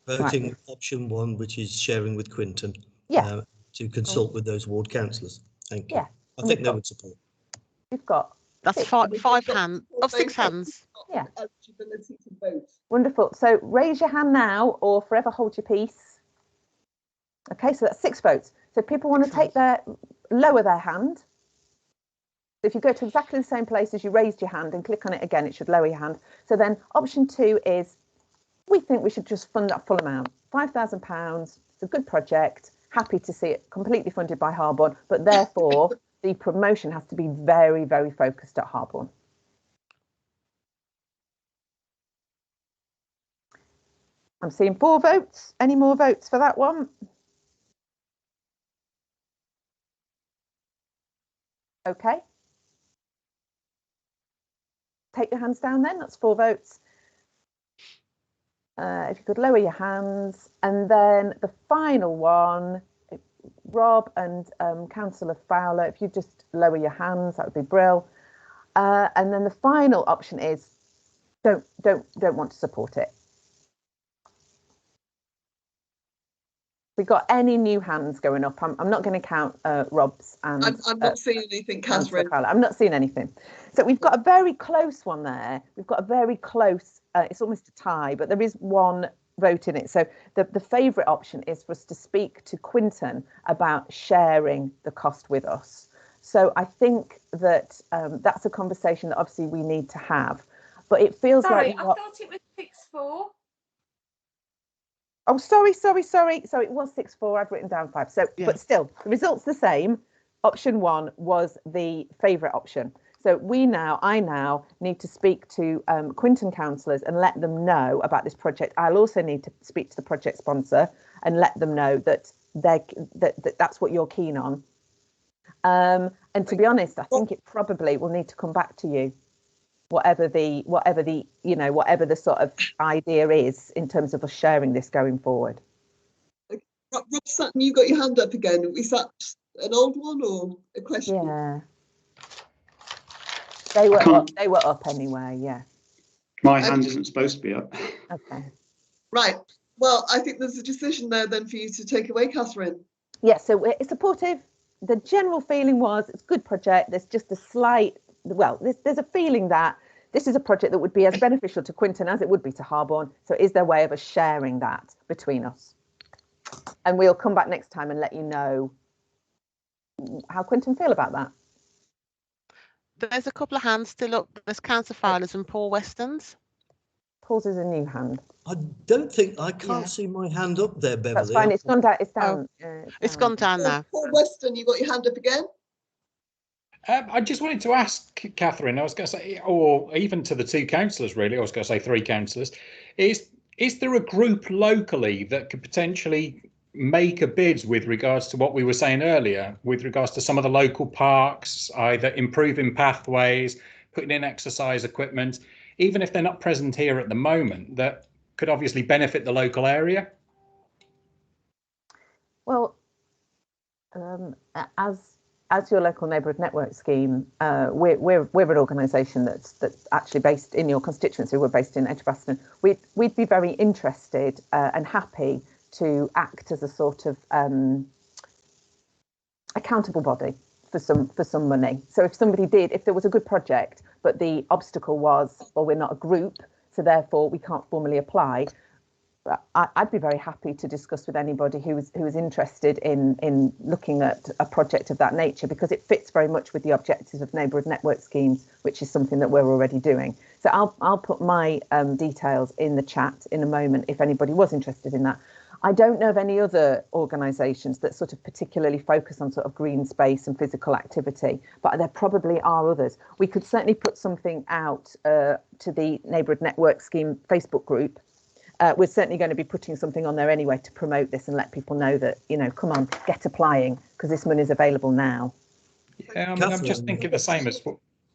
S7: Voting option 1, which is sharing with Quinton. To consult with those ward councillors. Thank you. I think they would support.
S3: We've got
S2: that's five hands of 6 hands.
S3: Yeah.
S1: Eligibility to vote.
S3: Wonderful. So raise your hand now or forever hold your peace. Okay, so that's 6 votes. So people want to lower their hand. So if you go to exactly the same place as you raised your hand and click on it again, it should lower your hand. So then option 2 is we think we should just fund that full amount, £5,000. It's a good project. Happy to see it completely funded by Harborne, but therefore the promotion has to be very, very focused at Harborne. I'm seeing 4 votes. Any more votes for that one? Okay. Take your hands down then, that's 4 votes. If you could lower your hands. And then the final one, Rob and Councillor Fowler, if you just lower your hands, that would be brilliant. And then the final option is don't want to support it. We got any new hands going up? I'm not going to count Rob's and
S1: I'm not seeing anything, Catherine.
S3: I'm not seeing anything. So we've got a very close one there. We've got a very close, it's almost a tie, but there is one vote in it. So the favourite option is for us to speak to Quinton about sharing the cost with us. So I think that that's a conversation that obviously we need to have. But it feels like...
S5: I thought it was 6-4.
S3: Oh, sorry. So it was 6-4. I've written down 5. So, but still, the result's the same. Option 1 was the favourite option. So I now need to speak to Quinton councillors and let them know about this project. I'll also need to speak to the project sponsor and let them know that that's what you're keen on. And to be honest, I think it probably will need to come back to you, whatever the sort of idea is in terms of us sharing this going forward.
S1: Rob Sutton, you got your hand up again. Is that an old one or a question?
S3: Yeah. They were up anyway, yeah.
S8: My hand isn't supposed to be up.
S3: Okay.
S1: Right. Well, I think there's a decision there then for you to take away, Catherine.
S3: Yeah, so it's supportive. The general feeling was it's a good project. There's just a slight, there's a feeling that this is a project that would be as beneficial to Quinton as it would be to Harborne. So is there a way of us sharing that between us? And we'll come back next time and let you know how Quinton feel about that.
S2: There's a couple of hands still up. There's Councillor Fowler's and Paul Weston's.
S3: Paul's is a new hand.
S7: I can't see my hand up there, Beverly.
S3: That's fine. It's gone down. It's down.
S2: It's gone down now.
S1: Paul Weston, you got your hand up again?
S6: I just wanted to ask Catherine, I was going to say, or even to the 2 councillors, really, I was going to say 3 councillors, is is there a group locally that could potentially make a bid with regards to what we were saying earlier, with regards to some of the local parks, either improving pathways, putting in exercise equipment, even if they're not present here at the moment, that could obviously benefit the local area?
S3: Well, as your local neighbourhood network scheme, we're an organisation that's actually based in your constituency. We're based in Edgbaston. We'd be very interested and happy to act as a sort of accountable body for some money. So if there was a good project, but the obstacle was, well, we're not a group, so therefore we can't formally apply. I'd be very happy to discuss with anybody who is interested in looking at a project of that nature, because it fits very much with the objectives of neighbourhood network schemes, which is something that we're already doing. So I'll put my details in the chat in a moment if anybody was interested in that. I don't know of any other organisations that sort of particularly focus on sort of green space and physical activity, but there probably are others. We could certainly put something out to the Neighbourhood Network Scheme Facebook group. We're certainly going to be putting something on there anyway to promote this and let people know that, you know, come on, get applying, because this money is available now.
S6: Yeah, I mean, I'm just thinking the same as,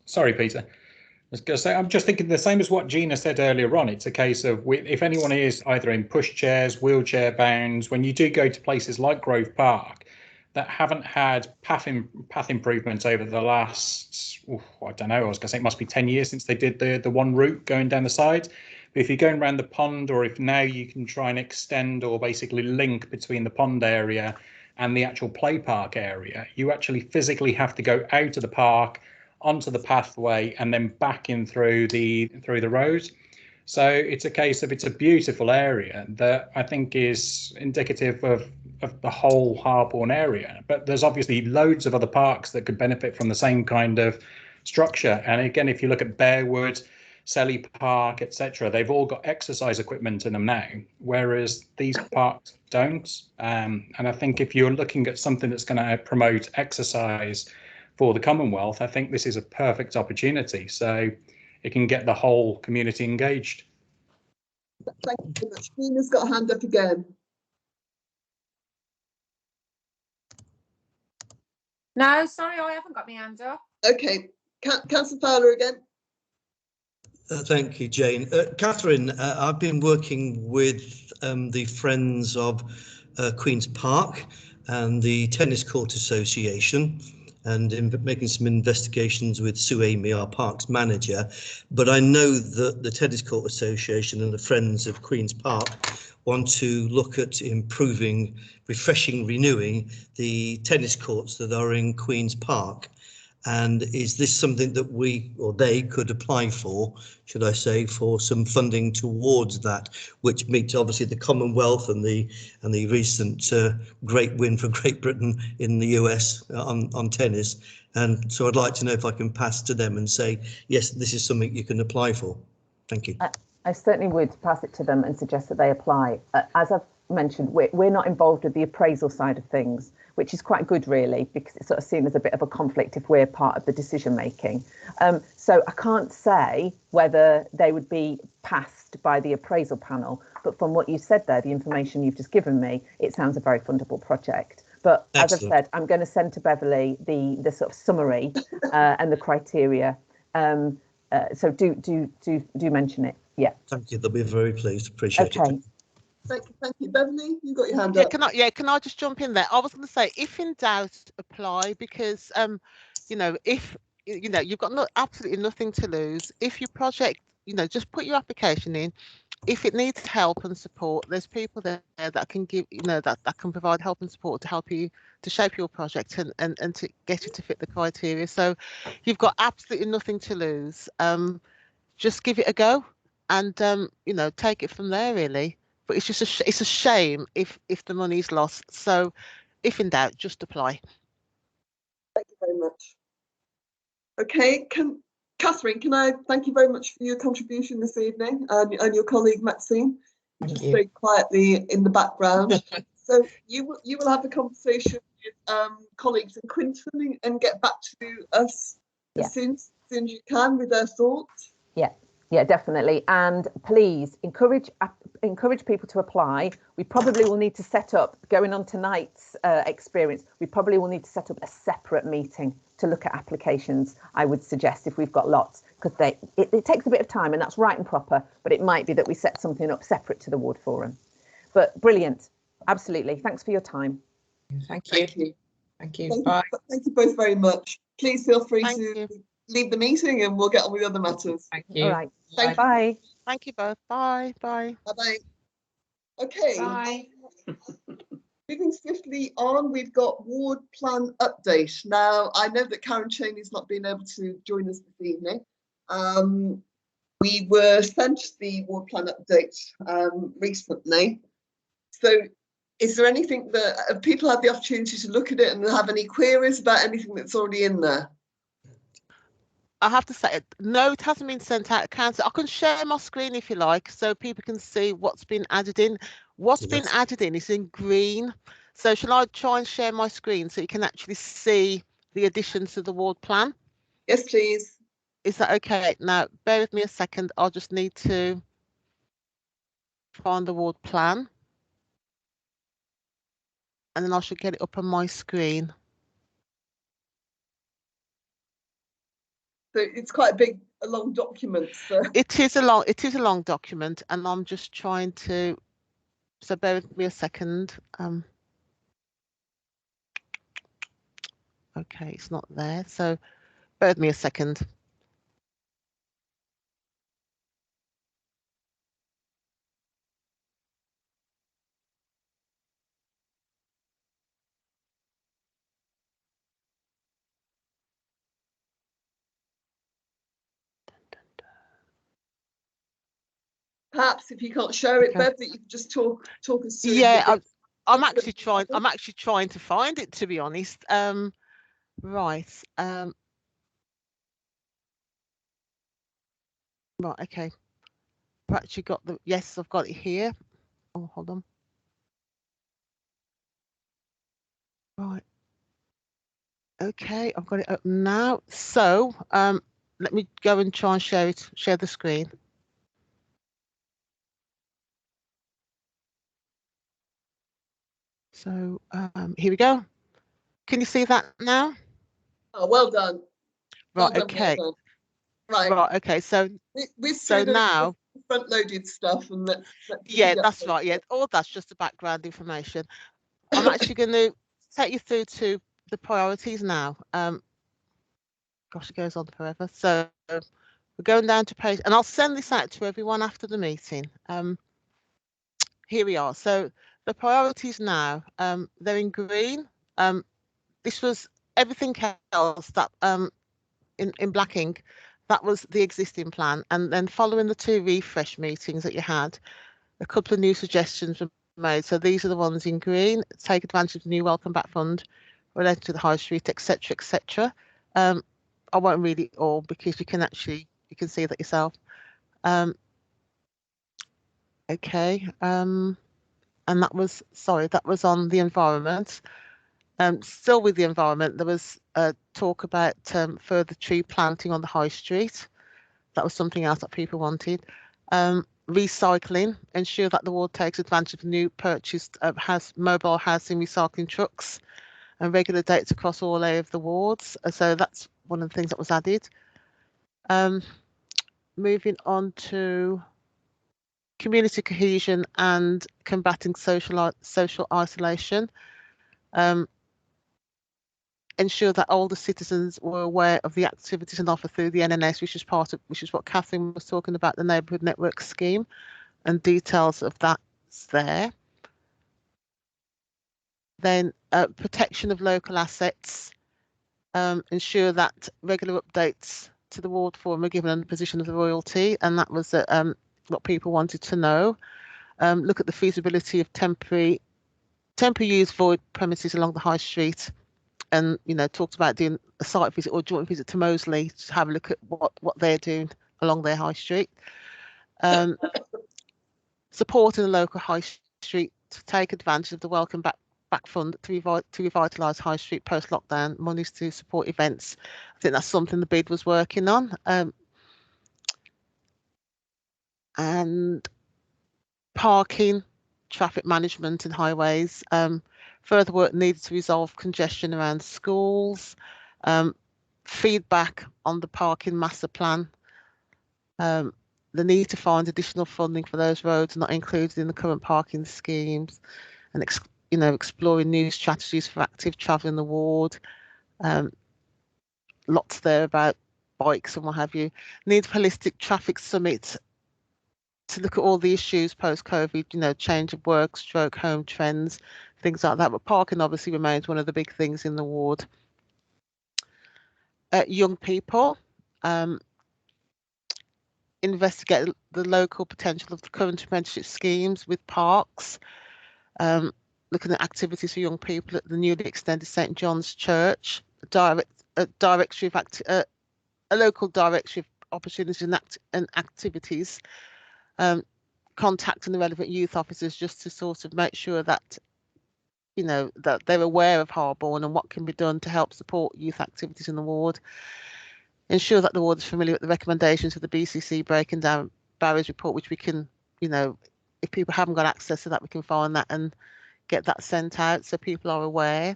S6: sorry, Peter. I was going to say, I'm just thinking the same as what Gina said earlier on. It's a case of if anyone is either in pushchairs, wheelchair bounds, when you do go to places like Grove Park that haven't had path improvements over the last, I don't know, I was going to say it must be 10 years since they did the one route going down the side. But if you're going around the pond, or if now you can try and extend or basically link between the pond area and the actual play park area, you actually physically have to go out of the park, onto the pathway, and then back in through the road. So it's a case of, it's a beautiful area that I think is indicative of the whole Harborne area. But there's obviously loads of other parks that could benefit from the same kind of structure. And again, if you look at Bearwood, Selly Park, etc., they've all got exercise equipment in them now, whereas these parks don't. And I think if you're looking at something that's going to promote exercise for the Commonwealth, I think this is a perfect opportunity. So it can get the whole community engaged.
S1: Thank you very much. Nina's got a hand up again.
S5: No, sorry, I haven't got my hand up.
S1: Okay, Councillor Fowler again.
S7: Thank you, Jane. Catherine, I've been working with the Friends of Queen's Park and the Tennis Court Association, and making some investigations with Sue Amy, our parks manager. But I know that the Tennis Court Association and the Friends of Queen's Park want to look at improving, refreshing, renewing the tennis courts that are in Queen's Park. And is this something that we, or they, could apply for, should I say, for some funding towards that, which meets obviously the Commonwealth and the recent great win for Great Britain in the US on tennis. And so I'd like to know if I can pass to them and say, yes, this is something you can apply for. Thank you.
S3: I certainly would pass it to them and suggest that they apply. As I've mentioned, we're not involved with the appraisal side of things, which is quite good, really, because it's sort of seen as a bit of a conflict if we're part of the decision making. So I can't say whether they would be passed by the appraisal panel, but from what you said there, the information you've just given me, it sounds a very fundable project. But as I've said, I'm going to send to Beverly the sort of summary and the criteria. So do mention it. Yeah.
S7: Thank you. They'll be very pleased. Appreciate it.
S1: Thank you, Beverly. You got your hand up.
S2: Can I just jump in there? I was going to say, if in doubt, apply, because if you've got absolutely nothing to lose. If your project, just put your application in. If it needs help and support, there's people there that can give, that can provide help and support to help you to shape your project and to get you to fit the criteria. So you've got absolutely nothing to lose. Just give it a go and take it from there, really. But it's just it's a shame if the money's lost. So if in doubt, just apply.
S1: Thank you very much. Okay, Catherine, can I thank you very much for your contribution this evening, and your colleague Maxine, just very quietly in the background. So you will have a conversation with colleagues in Quinton and get back to us as soon as you can with their thoughts.
S3: Yeah. Yeah, definitely. And please encourage people to apply. We probably will need to set up, going on tonight's experience, we probably will need to set up a separate meeting to look at applications, I would suggest, if we've got lots, because it takes a bit of time, and that's right and proper, but it might be that we set something up separate to the ward forum. But brilliant. Absolutely. Thanks for your time.
S1: Thank you.
S12: Thank you. Bye.
S1: Thank you both very much. Please feel free to leave the meeting and we'll get on with other matters.
S12: Thank you.
S3: All right.
S1: Bye.
S2: Thank you both. Bye. Bye.
S1: Bye-bye. Okay.
S5: Bye.
S1: Moving swiftly on, we've got ward plan update. Now, I know that Karen Cheney has not been able to join us this evening. We were sent the ward plan update recently. So is there anything that people have the opportunity to look at it and have any queries about anything that's already in there?
S2: I have to say, no, it hasn't been sent out of council. I can share my screen if you like, so people can see what's been added in. What's been added in is in green. So shall I try and share my screen so you can actually see the additions to the ward plan?
S1: Yes, please.
S2: Is that okay? Now, bear with me a second. I'll just need to find the ward plan. And then I should get it up on my screen.
S1: So it's quite a long document. So.
S2: It is a long document, and I'm just trying to. So bear with me a second. Okay, it's not there. So bear with me a second.
S1: Perhaps if you can't share it, Bev, that you can just talk us through.
S2: Yeah, I'm actually trying to find it, to be honest. Right. Right. Okay. I've actually got yes, I've got it here. Oh, hold on. Right. Okay, I've got it up now. So, let me go and try and share the screen. So, here we go. Can you see that now?
S1: Oh, well done.
S2: Right. Okay.
S1: Well done.
S2: Right. Okay. So now
S1: front-loaded stuff, and let's
S2: yeah, that's right. Yeah, all that's just the background information. I'm actually going to take you through to the priorities now. Gosh, it goes on forever. So we're going down to page, and I'll send this out to everyone after the meeting. Here we are. So the priorities now, they're in green. This was everything else that in black ink, that was the existing plan. And then following the 2 refresh meetings that you had, a couple of new suggestions were made. So these are the ones in green: take advantage of the new Welcome Back Fund related to the High Street, etc., etc. I won't read it all because you can see that yourself. Okay. And that was on the environment. Still with the environment, there was talk about further tree planting on the High Street. That was something else that people wanted. Recycling, ensure that the ward takes advantage of new purchased mobile housing recycling trucks and regular dates across all of the wards. So that's one of the things that was added. Moving on to community cohesion and combating social isolation. Ensure that older citizens were aware of the activities and offer through the NNS, which is what Catherine was talking about, the neighbourhood network scheme, and details of that's there. Then protection of local assets. Ensure that regular updates to the ward forum are given under the position of the royalty, and that was what people wanted to know. Look at the feasibility of temporary use void premises along the High Street, and talked about doing a site visit or joint visit to Moseley to have a look at what they're doing along their High Street. Supporting the local High Street to take advantage of the Welcome Back Fund to revitalise High Street post-lockdown, monies to support events. I think that's something the bid was working on. and parking, traffic management and highways. Further work needed to resolve congestion around schools, feedback on the parking master plan, the need to find additional funding for those roads not included in the current parking schemes, and exploring new strategies for active travel in the ward. Lots there about bikes and what have you. Need for holistic traffic summit to look at all the issues post-COVID, change of work, home trends, things like that. But parking obviously remains one of the big things in the ward. Young people, investigate the local potential of the current apprenticeship schemes with parks, looking at activities for young people at the newly extended St John's Church, a local directory of opportunities and activities, contacting the relevant youth officers just to sort of make sure that that they're aware of Harborne and what can be done to help support youth activities in the ward. Ensure that the ward is familiar with the recommendations of the BCC breaking down barriers report, which we can, if people haven't got access to that, we can find that and get that sent out so people are aware.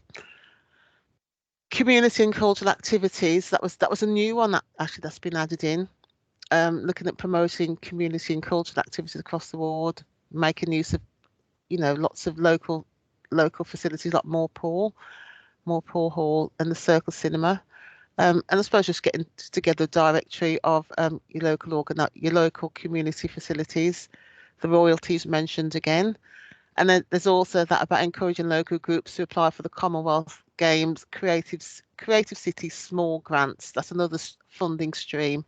S2: Community and cultural activities, that was a new one that's been added in. Looking at promoting community and cultural activities across the ward, making use of, lots of local facilities like Moor Pool Hall and the Circle Cinema. And I suppose just getting together a directory of your local community facilities. The royalties mentioned again. And then there's also that about encouraging local groups to apply for the Commonwealth Games Creative Cities Small Grants. That's another funding stream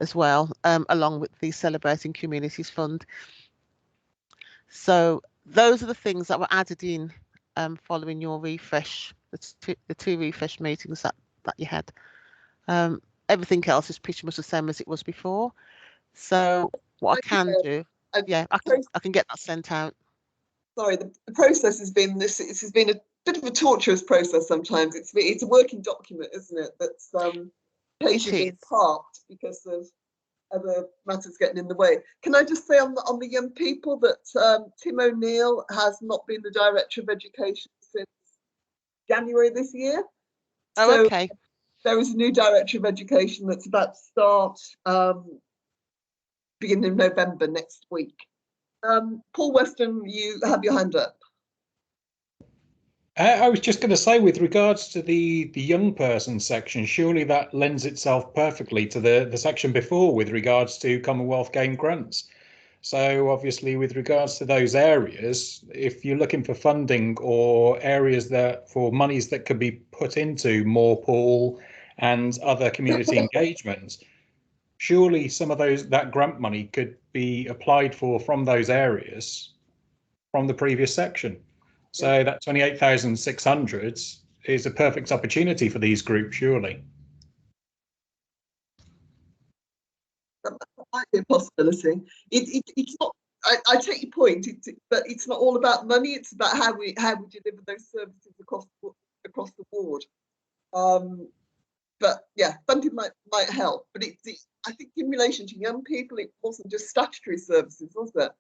S2: as well, along with the Celebrating Communities Fund. So those are the things that were added in following your refresh, the two refresh meetings that you had. Everything else is pretty much the same as it was before. So what I can do, I can get that sent out.
S1: Sorry, the process has been this. It has been a bit of a torturous process sometimes. It's a working document, isn't it? That's occasionally parked because of other matters getting in the way. Can I just say on the young people that Tim O'Neill has not been the Director of Education since January this year.
S2: Oh, okay.
S1: There is a new Director of Education that's about to start beginning of November next week. Paul Weston, you have your hand up.
S6: I was just going to say, with regards to the young person section, surely that lends itself perfectly to the section before with regards to Commonwealth Game grants. So obviously, with regards to those areas, if you're looking for funding or areas for monies that could be put into Moor Pool and other community engagements, surely some of that grant money could be applied for from those areas from the previous section. So that 28,600 is a perfect opportunity for these groups, surely.
S1: That might be a possibility. It's not. I take your point, but it's not all about money. It's about how we deliver those services across the board. But yeah, funding might help. But I think in relation to young people, it wasn't just statutory services, was it?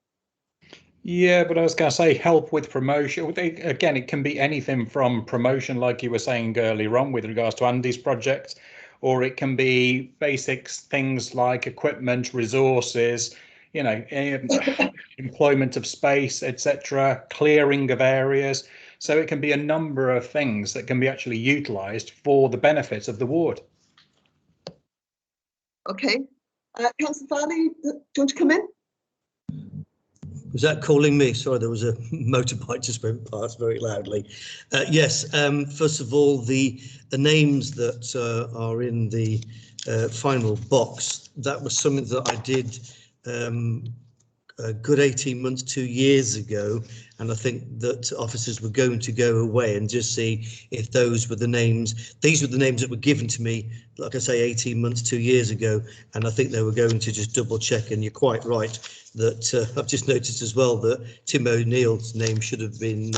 S6: Yeah, but I was going to say help with promotion. Again, it can be anything from promotion, like you were saying earlier on with regards to Andy's project, or it can be basic things like equipment, resources, employment of space, etc., clearing of areas. So it can be a number of things that can be actually utilised for the benefit of the ward.
S1: Okay. Councillor Farley, do you want to come in?
S7: Was that calling me? Sorry, there was a motorbike just went past very loudly. Yes, first of all, the names that are in the final box, that was something that I did a good 18 months, 2 years ago, and I think that officers were going to go away and just see if those were the names. These were the names that were given to me, like I say, 18 months, 2 years ago, and I think they were going to just double check. And you're quite right that I've just noticed as well that Tim O'Neill's name should have been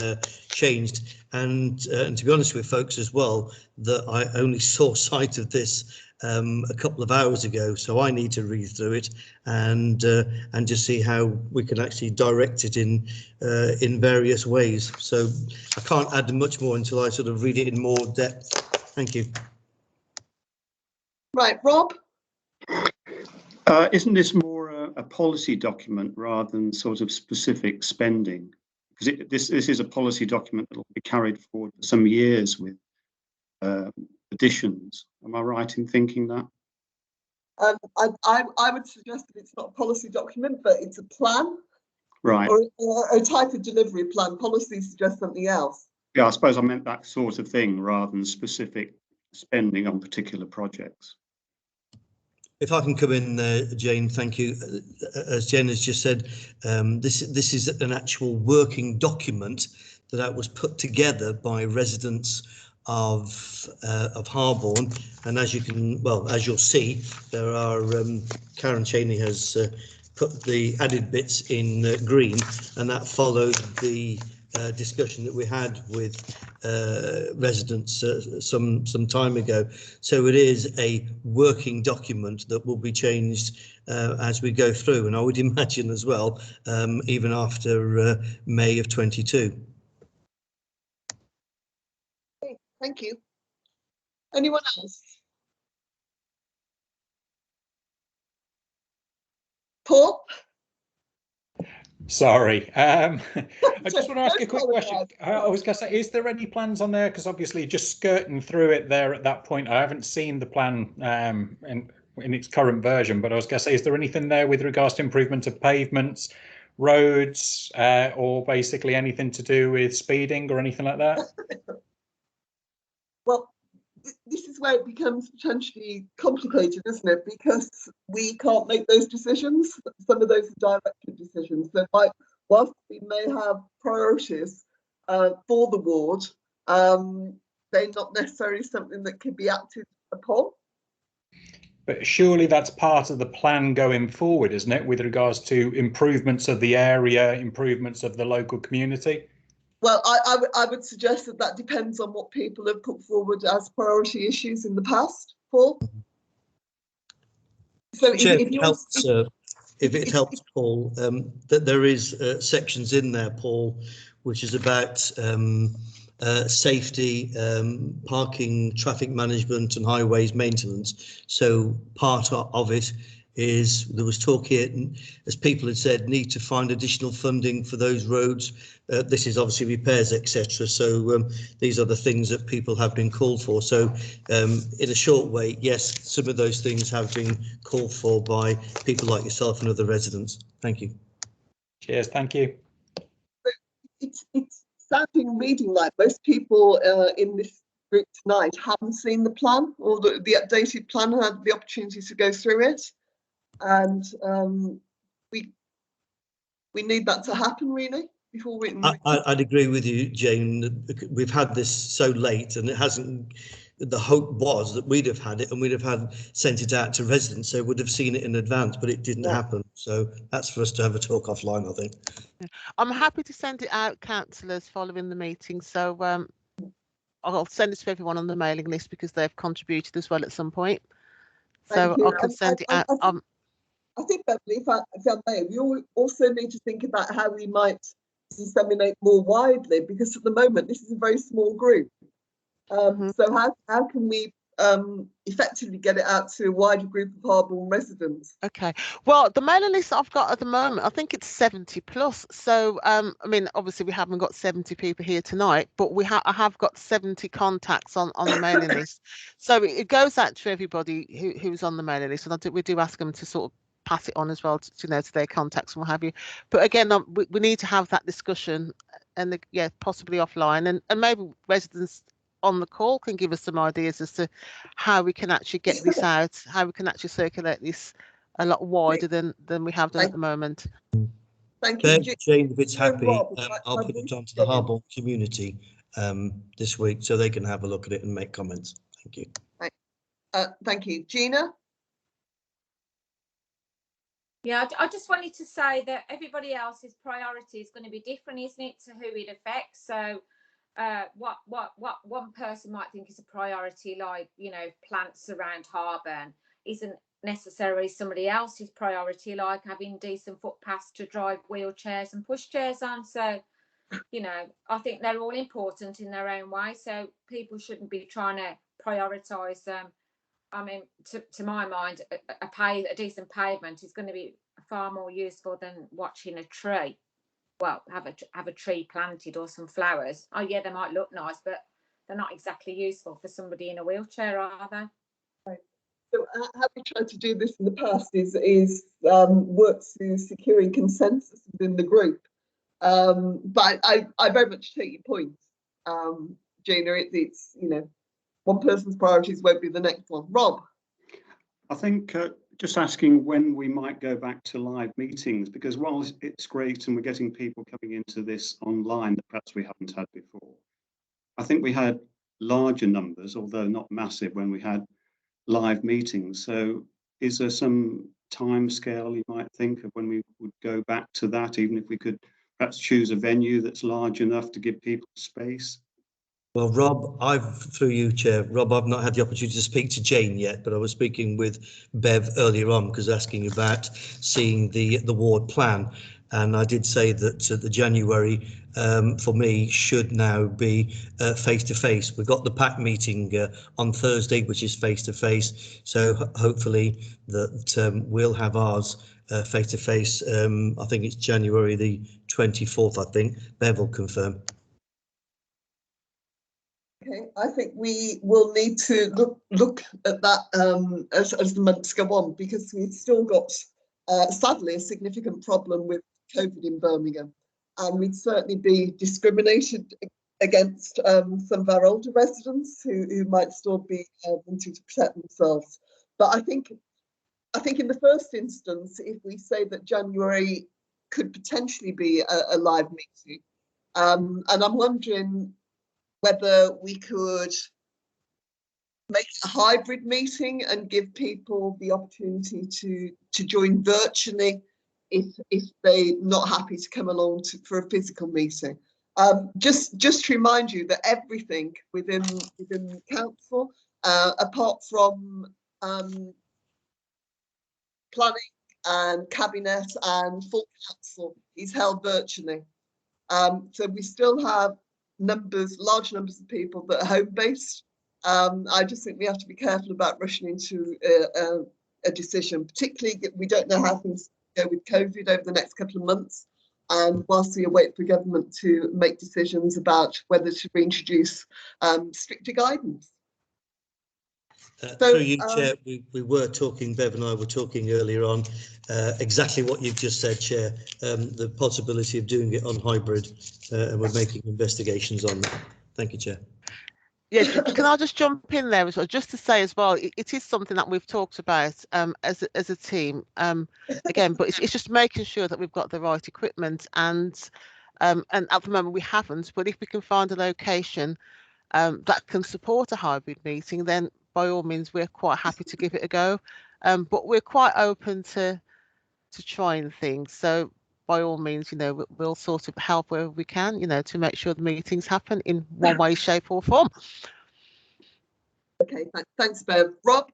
S7: changed. And to be honest with folks as well, that I only saw sight of this a couple of hours ago, so I need to read through it and just see how we can actually direct it in various ways. So I can't add much more until I sort of read it in more depth. Thank you.
S1: Right, Rob?
S8: Isn't this more a policy document rather than sort of specific spending? Because this is a policy document that will be carried forward for some years with additions. Am I right in thinking that?
S1: I would suggest that it's not a policy document, but it's a plan.
S8: Right.
S1: Or a type of delivery plan. Policy suggests something else.
S8: Yeah, I suppose I meant that sort of thing rather than specific spending on particular projects.
S7: If I can come in there, Jane, thank you. As Jane has just said, this is an actual working document that was put together by residents of Harborne, and as you can, well, as you'll see, there are Karen Cheney has put the added bits in green, and that followed the discussion that we had with residents some time ago. So it is a working document that will be changed as we go through, and I would imagine as well, even after May of 22.
S1: Okay, thank you. Anyone else? Paul?
S6: Sorry, I just want to ask a quick question. I was going to say, is there any plans on there? Because obviously just skirting through it there at that point, I haven't seen the plan in its current version, but I was going to say, is there anything there with regards to improvement of pavements, roads, or basically anything to do with speeding or anything like that?
S1: Well, this is where it becomes potentially complicated, isn't it? Because we can't make those decisions. Some of those are directed decisions. So whilst we may have priorities for the ward, they're not necessarily something that can be acted upon.
S6: But surely that's part of the plan going forward, isn't it, with regards to improvements of the area, improvements of the local community?
S1: Well, I would suggest that depends on what people have put forward as priority issues in the past, Paul. So
S7: if it helps, Paul, that there is sections in there, Paul, which is about safety, parking, traffic management and highways maintenance. So part of it is, there was talk here, as people had said, need to find additional funding for those roads. This is obviously repairs, etc. So these are the things that people have been called for. So in a short way, yes, some of those things have been called for by people like yourself and other residents. Thank you.
S6: Cheers, thank you.
S1: It's sounding, reading like most people in this group tonight haven't seen the plan or the updated plan, had the opportunity to go through it. And we need that to happen, really, before we.
S7: I'd agree with you, Jane. We've had this so late, and it hasn't. The hope was that we'd have had it, and we'd have sent it out to residents, so we'd have seen it in advance, but it didn't happen. So that's for us to have a talk offline, I think.
S2: I'm happy to send it out, councillors, following the meeting. So I'll send it to everyone on the mailing list because they've contributed as well at some point. So I can send it out.
S1: I think, Beverly, if I may, we also need to think about how we might disseminate more widely, because at the moment this is a very small group. So how can we effectively get it out to a wider group of Harborne residents?
S2: Okay, well, the mailing list I've got at the moment, I think it's 70 plus. So I mean, obviously we haven't got 70 people here tonight, but I have got 70 contacts on the mailing list. So it goes out to everybody who's on the mailing list, and we do ask them to sort of pass it on as well to their contacts and what have you. But again, we need to have that discussion, and yeah, possibly offline, and maybe residents on the call can give us some ideas as to how we can actually get this out, how we can actually circulate this a lot wider than we have done at the moment.
S1: Thank you,
S7: Jane. If it's happy, I'll put it onto the Harborne community this week, so they can have a look at it and make comments. Thank you.
S1: Thank you, Gina.
S5: Yeah, I just wanted to say that everybody else's priority is going to be different, isn't it, to who it affects. So what one person might think is a priority, like, you know, plants around Harborne, isn't necessarily somebody else's priority, like having decent footpaths to drive wheelchairs and pushchairs on. So, you know, I think they're all important in their own way. So people shouldn't be trying to prioritise them. I mean, to my mind, a decent pavement is going to be far more useful than watching a tree. Well, have a tree planted or some flowers. Oh yeah, they might look nice, but they're not exactly useful for somebody in a wheelchair, are they?
S1: Right. So how we tried to do this in the past is work to securing consensus within the group. But I very much take your point, Jayne. It's, you know, one person's priorities won't be the next one. Rob?
S8: I think just asking when we might go back to live meetings, because while it's great and we're getting people coming into this online that perhaps we haven't had before, I think we had larger numbers, although not massive, when we had live meetings. So is there some time scale you might think of when we would go back to that, even if we could perhaps choose a venue that's large enough to give people space?
S7: Well, Rob, through you, Chair. Rob, I've not had the opportunity to speak to Jayne yet, but I was speaking with Bev earlier on because asking about seeing the ward plan. And I did say that the January for me should now be face to face. We've got the PAC meeting on Thursday, which is face to face. So hopefully that we'll have ours face to face. I think it's January the 24th, I think. Bev will confirm.
S1: Okay, I think we will need to look at that as the months go on, because we've still got, sadly, a significant problem with COVID in Birmingham, and we'd certainly be discriminated against some of our older residents who might still be wanting to protect themselves. But I think in the first instance, if we say that January could potentially be a live meeting, and I'm wondering whether we could make a hybrid meeting and give people the opportunity to join virtually if they're not happy to come along for a physical meeting. Just to remind you that everything within council, apart from planning and cabinet and full council, is held virtually. So we still have large numbers of people that are home-based. I just think we have to be careful about rushing into a decision, particularly we don't know how things go with COVID over the next couple of months, and whilst we await for government to make decisions about whether to reintroduce stricter guidance.
S7: Through you, Chair, we were talking, Bev and I were talking earlier on, exactly what you've just said, Chair, the possibility of doing it on hybrid, and we're making investigations on that. Thank you, Chair.
S2: Yeah, can I just jump in there as well, just to say as well, it is something that we've talked about as a team, again, but it's just making sure that we've got the right equipment, and at the moment we haven't, but if we can find a location that can support a hybrid meeting, then by all means we're quite happy to give it a go, but we're quite open to trying things. So by all means, you know, we'll sort of help wherever we can, you know, to make sure the meetings happen in one way, shape or form.
S1: Okay, thanks, Bev. Rob?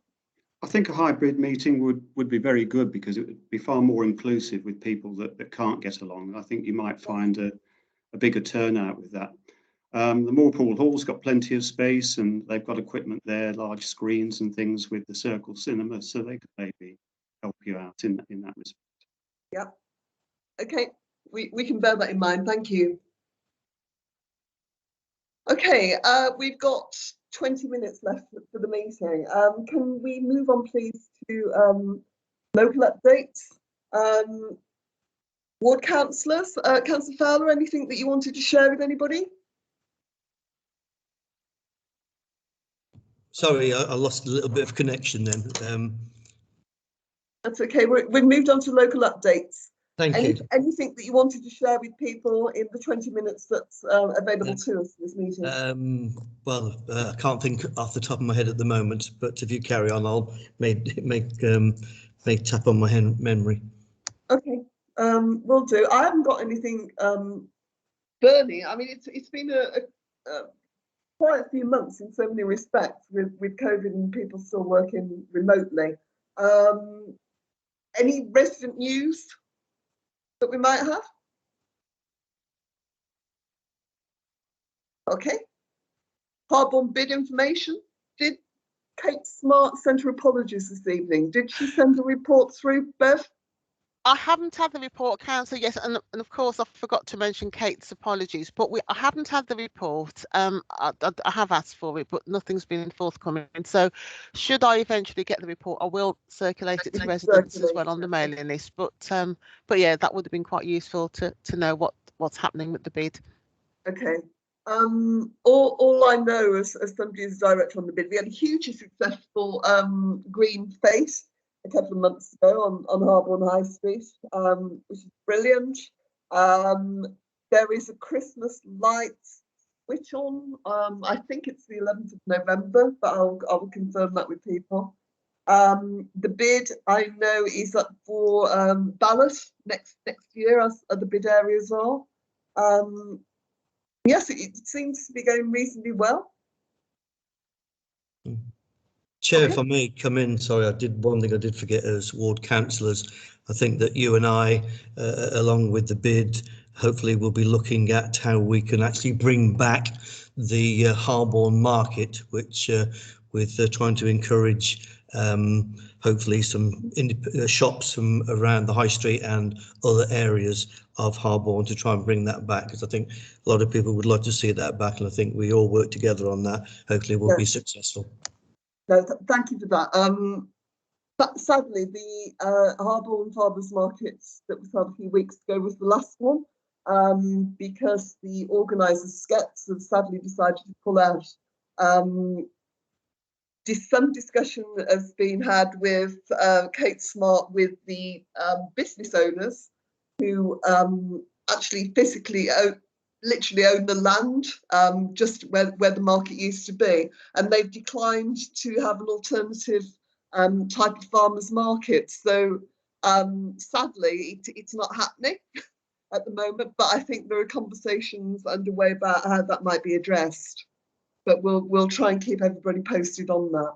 S8: I think a hybrid meeting would be very good, because it would be far more inclusive with people that can't get along. I think you might find a bigger turnout with that. The Moorpool Hall's got plenty of space, and they've got equipment there, large screens and things with the Circle Cinema, so they could maybe help you out in that respect.
S1: Yep. Okay, we can bear that in mind. Thank you. Okay, we've got 20 minutes left for the meeting. Can we move on, please, to local updates? Ward councillors, Councillor Fowler, anything that you wanted to share with anybody?
S7: Sorry, I lost a little bit of connection then.
S1: That's okay. We've moved on to local updates.
S7: Thank you.
S1: Anything that you wanted to share with people in the 20 minutes that's available to us for this meeting?
S7: Well, I can't think off the top of my head at the moment, but if you carry on, I'll make tap on my memory.
S1: Okay, will do. I haven't got anything burning. I mean, it's been quite a few months in so many respects with COVID and people still working remotely. Any resident news that we might have? Okay. Harborne bid information. Did Kate Smart send her apologies this evening? Did she send a report through, Bev?
S2: I haven't had the report, Councillor, yes, and of course I forgot to mention Kate's apologies, but I haven't had the report. I have asked for it, but nothing's been forthcoming. So should I eventually get the report, I will circulate it to residents as well on the mailing list. But yeah, that would have been quite useful to know what's happening with the bid.
S1: Okay. All I know as somebody who's director on the bid, we had a hugely successful green face a couple of months ago on Harborne High Street, which is brilliant. There is a Christmas light switch on. I think it's the 11th of November, but I will confirm that with people. The bid I know is up for ballot next year, as the bid areas are. Yes, it seems to be going reasonably well.
S7: Chair, okay. If I may come in, sorry, one thing I did forget as ward councillors. I think that you and I, along with the bid, hopefully will be looking at how we can actually bring back the Harborne market, which with trying to encourage hopefully some shops from around the high street and other areas of Harborne to try and bring that back, because I think a lot of people would like to see that back, and I think we all work together on that. Hopefully we'll be successful.
S1: No, thank you for that. But sadly, the Harborne Farmers Markets that was held a few weeks ago was the last one, because the organisers, Skets, have sadly decided to pull out. Some discussion has been had with Kate Smart, with the business owners who actually physically literally own the land just where the market used to be, and they've declined to have an alternative type of farmers market. So sadly, it's not happening at the moment, but I think there are conversations underway about how that might be addressed. But we'll try and keep everybody posted on that.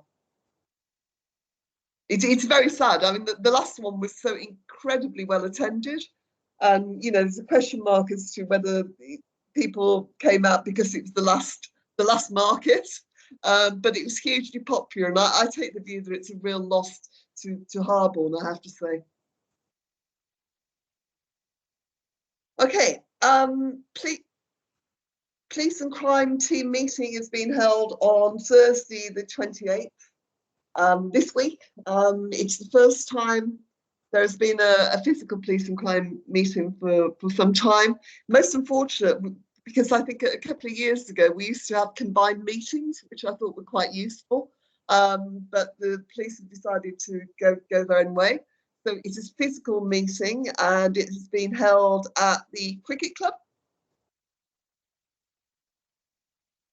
S1: It's very sad. I mean, the last one was so incredibly well attended, and there's a question mark as to whether people came out because it was the last market, but it was hugely popular, and I take the view that it's a real loss to Harborne, I have to say. Okay, Police and crime team meeting has been held on Thursday the 28th this week. It's the first time there's been a physical police and crime meeting for some time. Most unfortunate, because I think a couple of years ago we used to have combined meetings, which I thought were quite useful, but the police have decided to go their own way. So it is a physical meeting, and it has been held at the cricket club.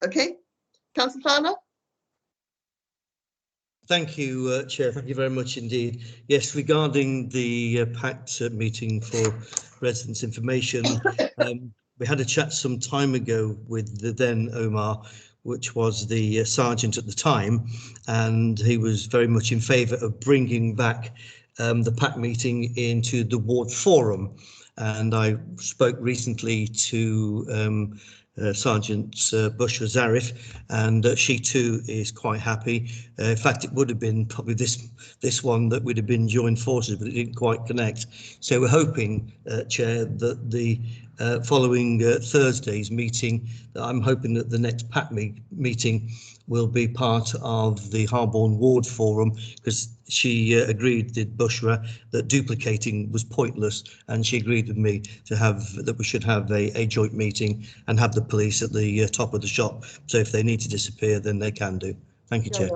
S1: Okay, Councillor Fowler.
S7: Thank you, Chair. Thank you very much indeed. Yes, regarding the PACT meeting for residents' information, we had a chat some time ago with the then Omar, which was the sergeant at the time, and he was very much in favour of bringing back the PACT meeting into the ward forum. And I spoke recently to Sergeant Bushra Zarif, and she too is quite happy. In fact, it would have been probably this one that would have been joined forces, but it didn't quite connect. So we're hoping, Chair, that the following Thursday's meeting, I'm hoping that the next PAC meeting will be part of the Harborne Ward Forum, because she agreed, did Bushra, that duplicating was pointless, and she agreed with me that we should have a joint meeting and have the police at the top of the shop. So if they need to disappear, then they can do. Thank you, Chair.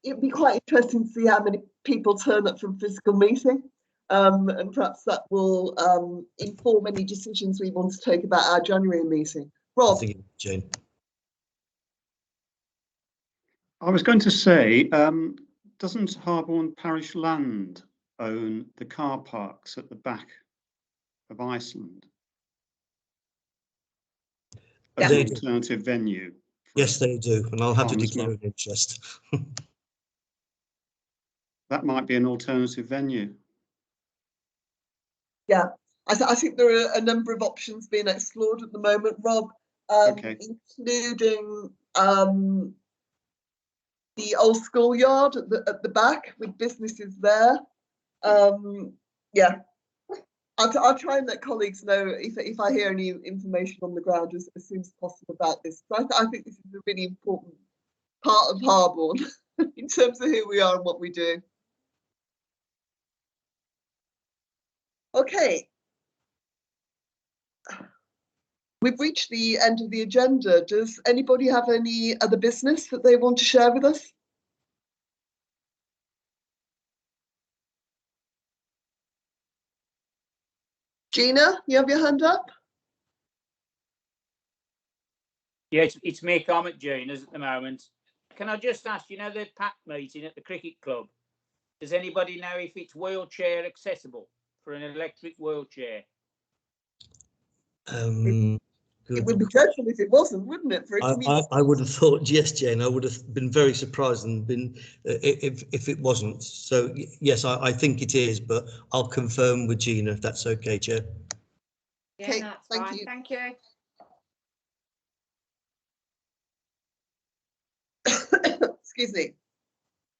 S1: It'd be quite interesting to see how many people turn up from physical meeting, and perhaps that will inform any decisions we want to take about our January meeting. Rob.
S7: Thank you, Jane.
S8: I was going to say, doesn't Harborne Parish Land own the car parks at the back of Iceland? as
S7: They
S8: an
S7: do.
S8: alternative venue.
S7: Yes, they do, and I'll have to
S8: Farmers
S7: declare
S8: Market.
S7: an interest.
S8: That might be an alternative venue.
S1: Yeah, I think there are a number of options being explored at the moment, Rob,
S8: Okay.
S1: including the old schoolyard at the back with businesses there. Yeah, I'll try and let colleagues know if I hear any information on the ground as soon as possible about this. So I think this is a really important part of Harborne in terms of who we are and what we do. Okay. We've reached the end of the agenda. Does anybody have any other business that they want to share with us? Gina, you have your hand up?
S10: Yeah, it's me, Carmick Jayne, at the moment. Can I just ask, you know, the PAC meeting at the cricket club, does anybody know if it's wheelchair accessible for an electric wheelchair?
S1: It would be dreadful if it wasn't, wouldn't it? For a community.
S7: I would have thought yes, Jane. I would have been very surprised and been if it wasn't. So yes, I think it is, but I'll confirm with Gina if that's okay, Chair.
S5: Yeah,
S1: Okay,
S5: that's
S1: thank
S5: fine.
S1: you.
S5: Thank you.
S1: Excuse me.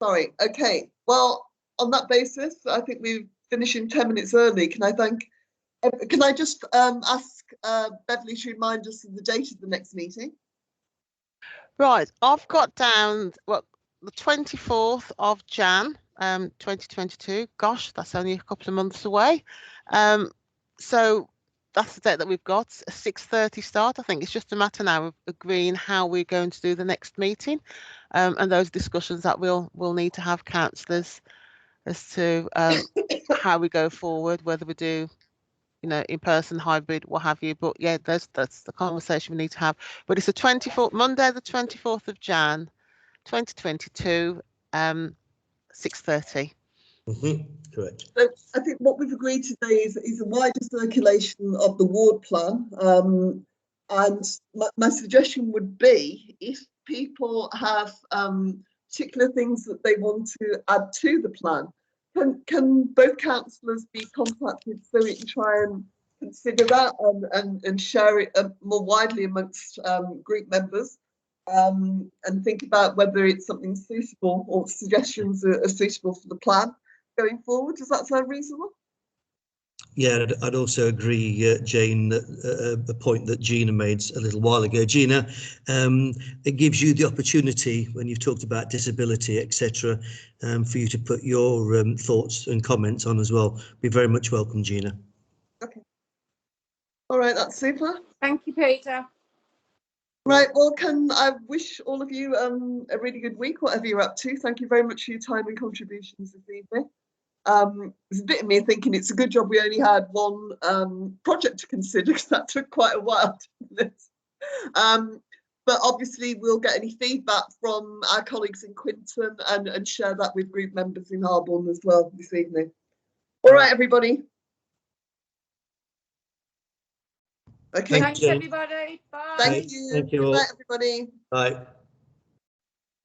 S1: Sorry. Okay. Well, on that basis, I think we're finishing 10 minutes early. Can I just ask Beverly to remind us of the date of the next meeting?
S2: Right, I've got down the 24th of Jan 2022. Gosh, that's only a couple of months away. So that's the date that we've got, a 6:30 start. I think it's just a matter now of agreeing how we're going to do the next meeting, and those discussions that we'll need to have, councillors, as to how we go forward, whether we do, you know, in person, hybrid, what have you. But yeah, that's the conversation we need to have. But it's the 24th, Monday, the 24th of Jan, 2022, 6:30.
S7: Correct.
S1: So I think what we've agreed today is a wider circulation of the ward plan. And my suggestion would be, if people have particular things that they want to add to the plan, can both councillors be contacted so we can try and consider that and share it more widely amongst group members, and think about whether it's something suitable or suggestions are suitable for the plan going forward. Does that sound reasonable?
S7: Yeah, I'd also agree, Jane, that the point that Gina made a little while ago. Gina, it gives you the opportunity, when you've talked about disability, etc., for you to put your thoughts and comments on as well. Be very much welcome, Gina.
S1: Okay. All right, that's super.
S5: Thank you, Peter.
S1: Right, well, can I wish all of you a really good week, whatever you're up to. Thank you very much for your time and contributions this evening. There's a bit of me thinking it's a good job we only had one project to consider, because that took quite a while to do this. But obviously we'll get any feedback from our colleagues in Quinton and share that with group members in Harborne as well this evening. All right, everybody. Okay.
S5: Thanks, everybody. Bye.
S1: Thank you.
S7: Thank you
S1: Good
S7: all.
S1: night, everybody.
S7: Bye.